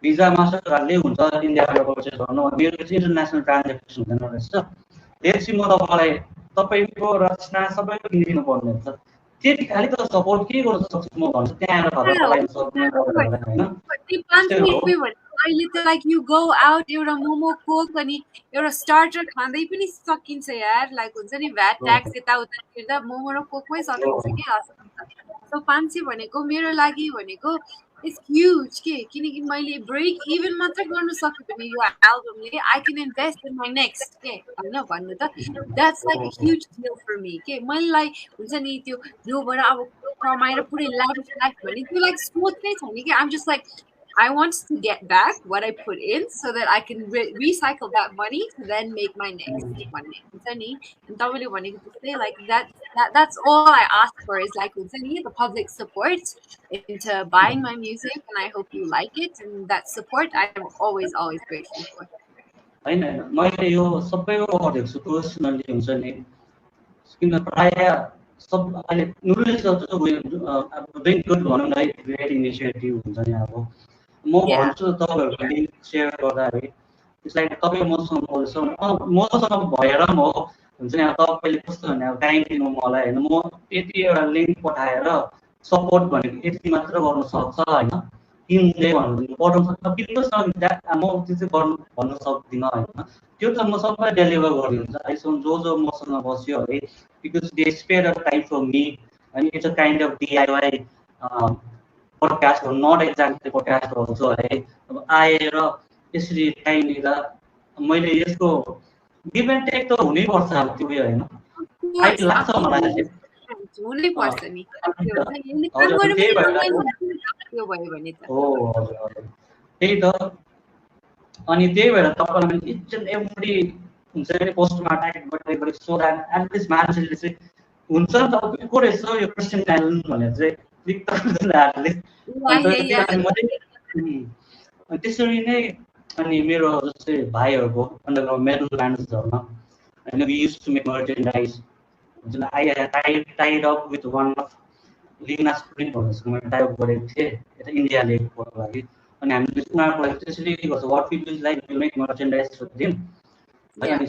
S2: भिजा मास्टरहरूले हुन्छ इन्डियाबाट पर्चेस गर्नु मेरो चाहिँ इन्टरनेसनल ट्रान्जेक्सन हुँदैन रहेछ त्यसपछि म तपाईँलाई तपाईँको रचना सबैको किनिदिनु पर्ने हुन्छ त्यति खालि त सपोर्ट के गर्न सक्छु म भन्छु त्यहाँ आएर घर चलाउनु सक्दैन होइन त्यस्तै हो
S1: अहिले त लाइक यु गो आउट एउटा मोमो कोक अनि एउटा स्टार्टर खाँदै पनि सकिन्छ यार लाइक हुन्छ नि भ्याट ट्याक्स यताउता तिर्दा मोमो र कोकमै सकिन्छ कि सो 500 भनेको मेरो लागि भनेको इट्स ह्युज के किनकि मैले ब्रेक इभन मात्र गर्न सक्यो भने यो एल्बमले I can invest in my next के होइन भन्नु त that's like a huge deal for me के मैले हुन्छ नि त्यो योबाट अब कमाएर पुरै लाइफ भने त्यो लाइक सोच्नै छैन कि I'm just like I want to get back what I put in so that I can recycle that money to then make my next money. And like that's all I ask for is like the public support into buying my music, and I hope you like it. And that support I'm always grateful for.
S2: होइन मैले यो सबैको गरेको छु personally हुन्छ नि किन प्रायः सब अहिले नुडल्स डुइङ गुड भनौँ न है ग्रेट इनिसिएटिभ हुन्छ नि अब म
S1: Yeah.
S2: भन्छु तपाईँहरूको लिङ्क सेयर गर्दाखेरि त्यसलाई तपाईँ मसँग बोल्छ मसँग भएर म हुन्छ नि अब तपाईँले कस्तो भने अब टाइम दिनु मलाई होइन म यति एउटा लिङ्क पठाएर सपोर्ट भनेको यति मात्र गर्नु सक्छ होइन किनले भन्नु पठाउनु सक्छ बित्थासँग म त्यो चाहिँ गर्नु भन्न सक्दिनँ होइन त्यो त म सबै डेलिभर गरिदिन्छु अहिलेसम्म जो मसँग बस्यो है because they spare a time for me अनि it's a kind of DIY podcast हो नट एक्ज्याक्टली पोडकास्ट हो है अब आएर यसरी टाइम लिँदा मैले यसको गिभ एन्ड टेक त हुनैपर्छ अब त्यो होइन अहिले लाग्छ मलाई चाहिँ
S1: हुनैपर्छ नि
S2: हो हजुर हजुर त्यही त अनि त्यही भएर तपाईँलाई इच एन्ड एभ्री हुन्छ नि पोस्टमा ट्याग गरेको सो द्याट एटलिस्ट मान्छेले चाहिँ हुन्छ नि त को रहेछ यो क्रिस्चियन ट्यालेन्ट भनेर चाहिँ क्लिक अन्त त्यसरी नै अनि मेरो जस्तै भाइहरूको अन्डरग्राउन्ड मेटल ब्यान्ड्सहरूमा होइन we use to make merchandise हुन्छ I tied up with one of लिनास प्रिन्ट भन्नेसँग मैले टाइप गरेको थिएँ यता इन्डिया लेखको लागि अनि हामीले उनीहरूको लागि त्यसरी गर्छ what we do is like we make merchandise for them होइन
S1: Yeah.
S2: अनि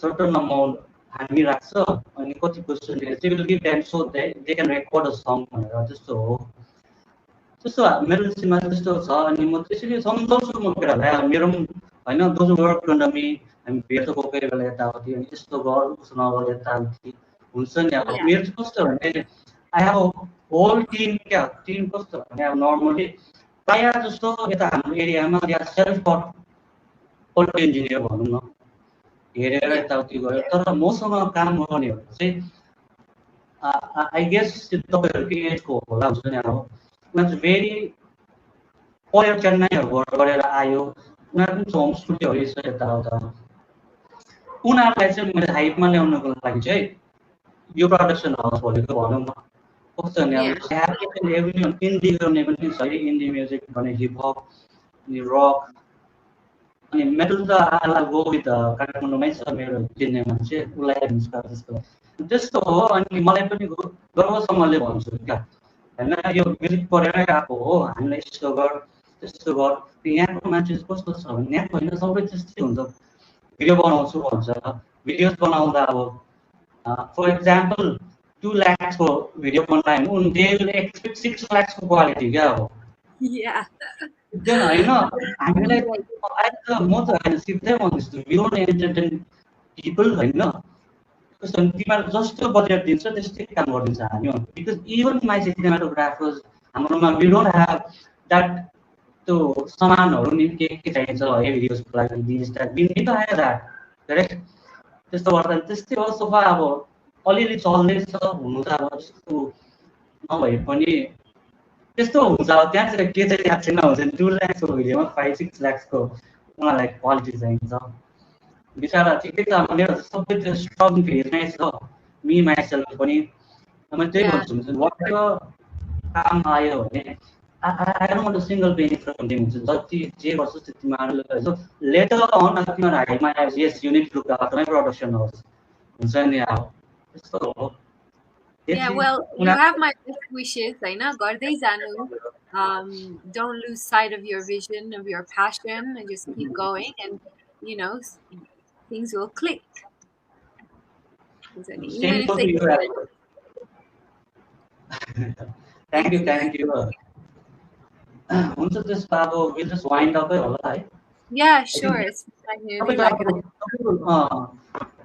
S2: certain amount हामी राख्छ अनि कति पर्सेन्टेज चाहिँ will give them so that they can record a song भनेर त्यस्तो हो त्यस्तो मेरो दृष्टिमा त्यस्तो छ अनि म त्यसरी सम्झाउँछु म केटाहरूलाई मेरो पनि होइन दोज वर्क अन्डर मी हामी भेट्छ कोही बेला यताउति अनि यस्तो गर उसो नगर यताउति हुन्छ नि अब
S1: Yeah.
S2: मेरो चाहिँ कस्तो भने I have a whole team क्या टिम कस्तो भने अब नर्मली प्रायः जस्तो यता हाम्रो एरियामा या सेल्फ अडियो इन्जिनियर भनौँ न हेरेर
S1: Yeah.
S2: यताउति गऱ्यो तर मसँग काम गर्नेहरू चाहिँ आई गेस तपाईँहरूको एजको होला हुन्छ नि अब उनीहरू चाहिँ भेरी पढेर चेन्नाईहरू गरेर आयो उनीहरू पनि होम स्टुडियोहरू छ यताउता उनीहरूलाई चाहिँ मैले हाइपमा ल्याउनको लागि चाहिँ यो प्रडक्सन हाउस भनेको भनौँ न कस्तो भने
S1: Yeah.
S2: अब इन्डी गर्ने पनि छ है इन्डी म्युजिक भने हिपहप अनि रक अनि मेटल त आला गो विथ काठमाडौँमै छ मेरो चिन्ने मान्छे उसलाई हुन्छ जस्तो त्यस्तो हो अनि मलाई पनि गर्वसँगले भन्छु क्या होइन यो म्युजिक पढेरै आएको हो हामीलाई यस्तो गर त्यस्तो गर यहाँको मान्छे कस्तो छ भने यहाँको होइन सबै त्यस्तै हुन्छ भिडियो बनाउँछु भन्छ भिडियोज बनाउँदा अब फर एक्जाम्पल 2 लाखको भिडियो बनायो भने उन दे विल एक्सपेक्ट 6 लाखको क्वालिटी क्या हो
S1: Yeah.
S2: सिक्दैन होइन हामीलाई अहिले त म त होइन सिक्दै भन्दैछु वी डोन्ट एन्टरटेन पिपल होइन कस्तो तिमीहरू जस्तो बजेट दिन्छ त्यस्तै काम गरिदिन्छ हामी बिकज इभन माइ सिनेमाटोग्राफर्स हाम्रोमा वी डोन्ट ह्याभ द्याट त्यो सामानहरू नि के चाहिन्छ है भिडियोजको लागि this that we need to have that correct त्यस्तो गर्दा त्यस्तै हो सोफा अब अलिअलि चल्दैछ हुनु त अब त्यस्तो नभए पनि त्यस्तो हुन्छ अब त्यहाँ चाहिँ के चाहिँ याद छैन हुन्छ 2 लाखको भिडियोमा 5-6 लाखको उनीहरूलाई क्वालिटी चाहिन्छ बिचरा ठिकै छ अब मेरो सबै त्यो स्ट्रङ फेजमै छ मी माइसेल्फ पनि मैले त्यही
S1: Yeah.
S2: भन्छु वाट काम आयो भने I don't want single Penny from them हुन्छ जति जे गर्छ तिमीहरू लेटर अन तिमीहरू हाइमा आएपछि यस you need look after my production होस् हुन्छ नि अब त्यस्तो हो
S1: Yeah, well, you have my best wishes, Aina. Gardei Zanu. Don't lose sight of your vision, of your passion, and just keep going, and you know, things will click. Even
S2: same
S1: if
S2: to
S1: they
S2: you thank you हुन्छ त्यसमा अब will just wind अपै होला है
S1: yeah, sure. It's like nearly like an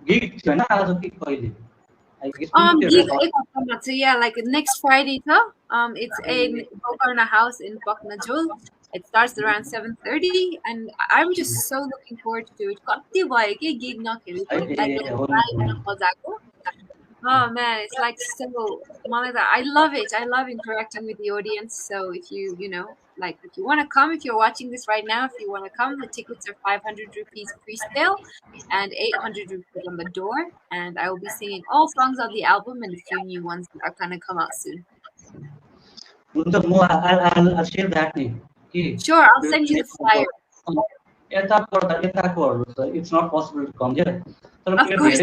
S2: gig थियो होइन आज कि कहिले I guess
S1: gig so yeah, like next Friday, huh? It's in Gokarna House in Paknajul. It starts around 7:30, and I'm just so looking forward to it. Kati bhayo ke gig nakheleको, like मजाको. Oh man, it's like so Malika, I love it. I love interacting with the audience. So if you know, like if you want to come, if you're watching this right now, if you want to come, the tickets are 500 rupees pre-sale and 800 rupees on the door. And I will be singing all songs on the album and a few new ones that are gonna come out soon.
S2: हुन्छ म I'll share that नि कि
S1: Sure, I'll send you the flyer.
S2: यताकोहरू त it's not possible to come here तर
S1: Of course.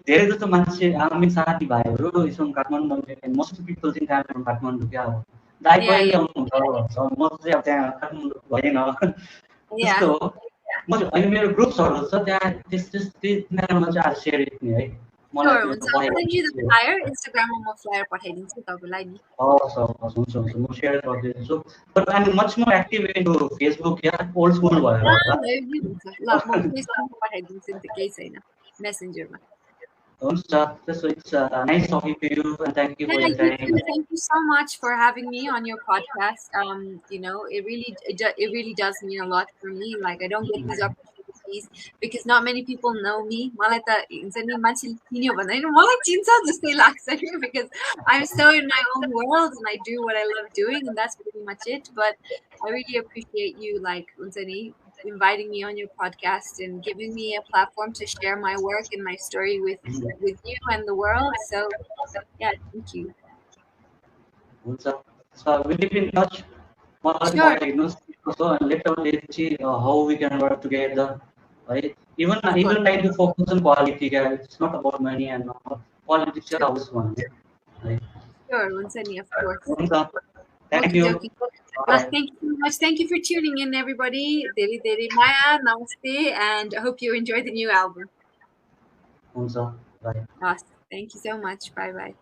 S2: धेरै जस्तो मान्छे हामी साथीभाइहरू यसो काठमाडौँ मोस्ट पिपल चाहिँ काठमाडौँ क्या हो दाइ
S1: Yeah,
S2: कहिले
S1: yeah.
S2: आउनुहुन्छ म चाहिँ अब त्यहाँ काठमाडौँ भएन
S1: Yeah.
S2: त्यस्तो हो म अनि मेरो ग्रुप्सहरू छ त्यहाँ तिनीहरूमा चाहिँ आज सेयर नि है मलाई
S1: Sure, once I'll send you the flyer, Instagram ma flyer पठाइदिन्छु तपाईलाई नि.
S2: हवस् हवस् हुन्छ हुन्छ म सेयर गरिदिन्छु but I am much more active in Facebook या ओल्ड स्कुल भएर होला
S1: ल म फेसबुकमा पठाइदिन्छु नि त केही छैन मेसेन्जरमा.
S2: हुन्छ त्यसो it's nice talking to you and thank you
S1: Yeah,
S2: for your
S1: you
S2: time
S1: too. Thank you so much for having me on your podcast. You know, it really does mean a lot for me. Like I don't get these opportunities because not many people know me. मलाई त हुन्छ नि मान्छेले चिन्यो भन्दैन मलाई चिन्छ जस्तै लाग्छ कि because I'm so in my own world and I do what I love doing and that's pretty much it. But I really appreciate you like हुन्छ नि inviting me on your podcast and giving me a platform to share my work and my story with you and the world. So yeah, thank you.
S2: हुन्छ so will keep in touch मलाई
S1: Sure.
S2: पठाइदिनुहोस् कस्तो later let's how we can work together है even like to focus on quality क्या it's not about money and quality चाहिँ आओस् भन्ने है
S1: Sure, हुन्छ नि, of course.
S2: हुन्छ Thank
S1: Okay,
S2: you.
S1: dokie.
S2: Bye.
S1: Thank you so much. Thank you for tuning in, everybody. Deri Deri Maya, namaste, and I hope you enjoy the new album.
S2: हुन्छ. Bye.
S1: Awesome. Thank you so much. Bye bye.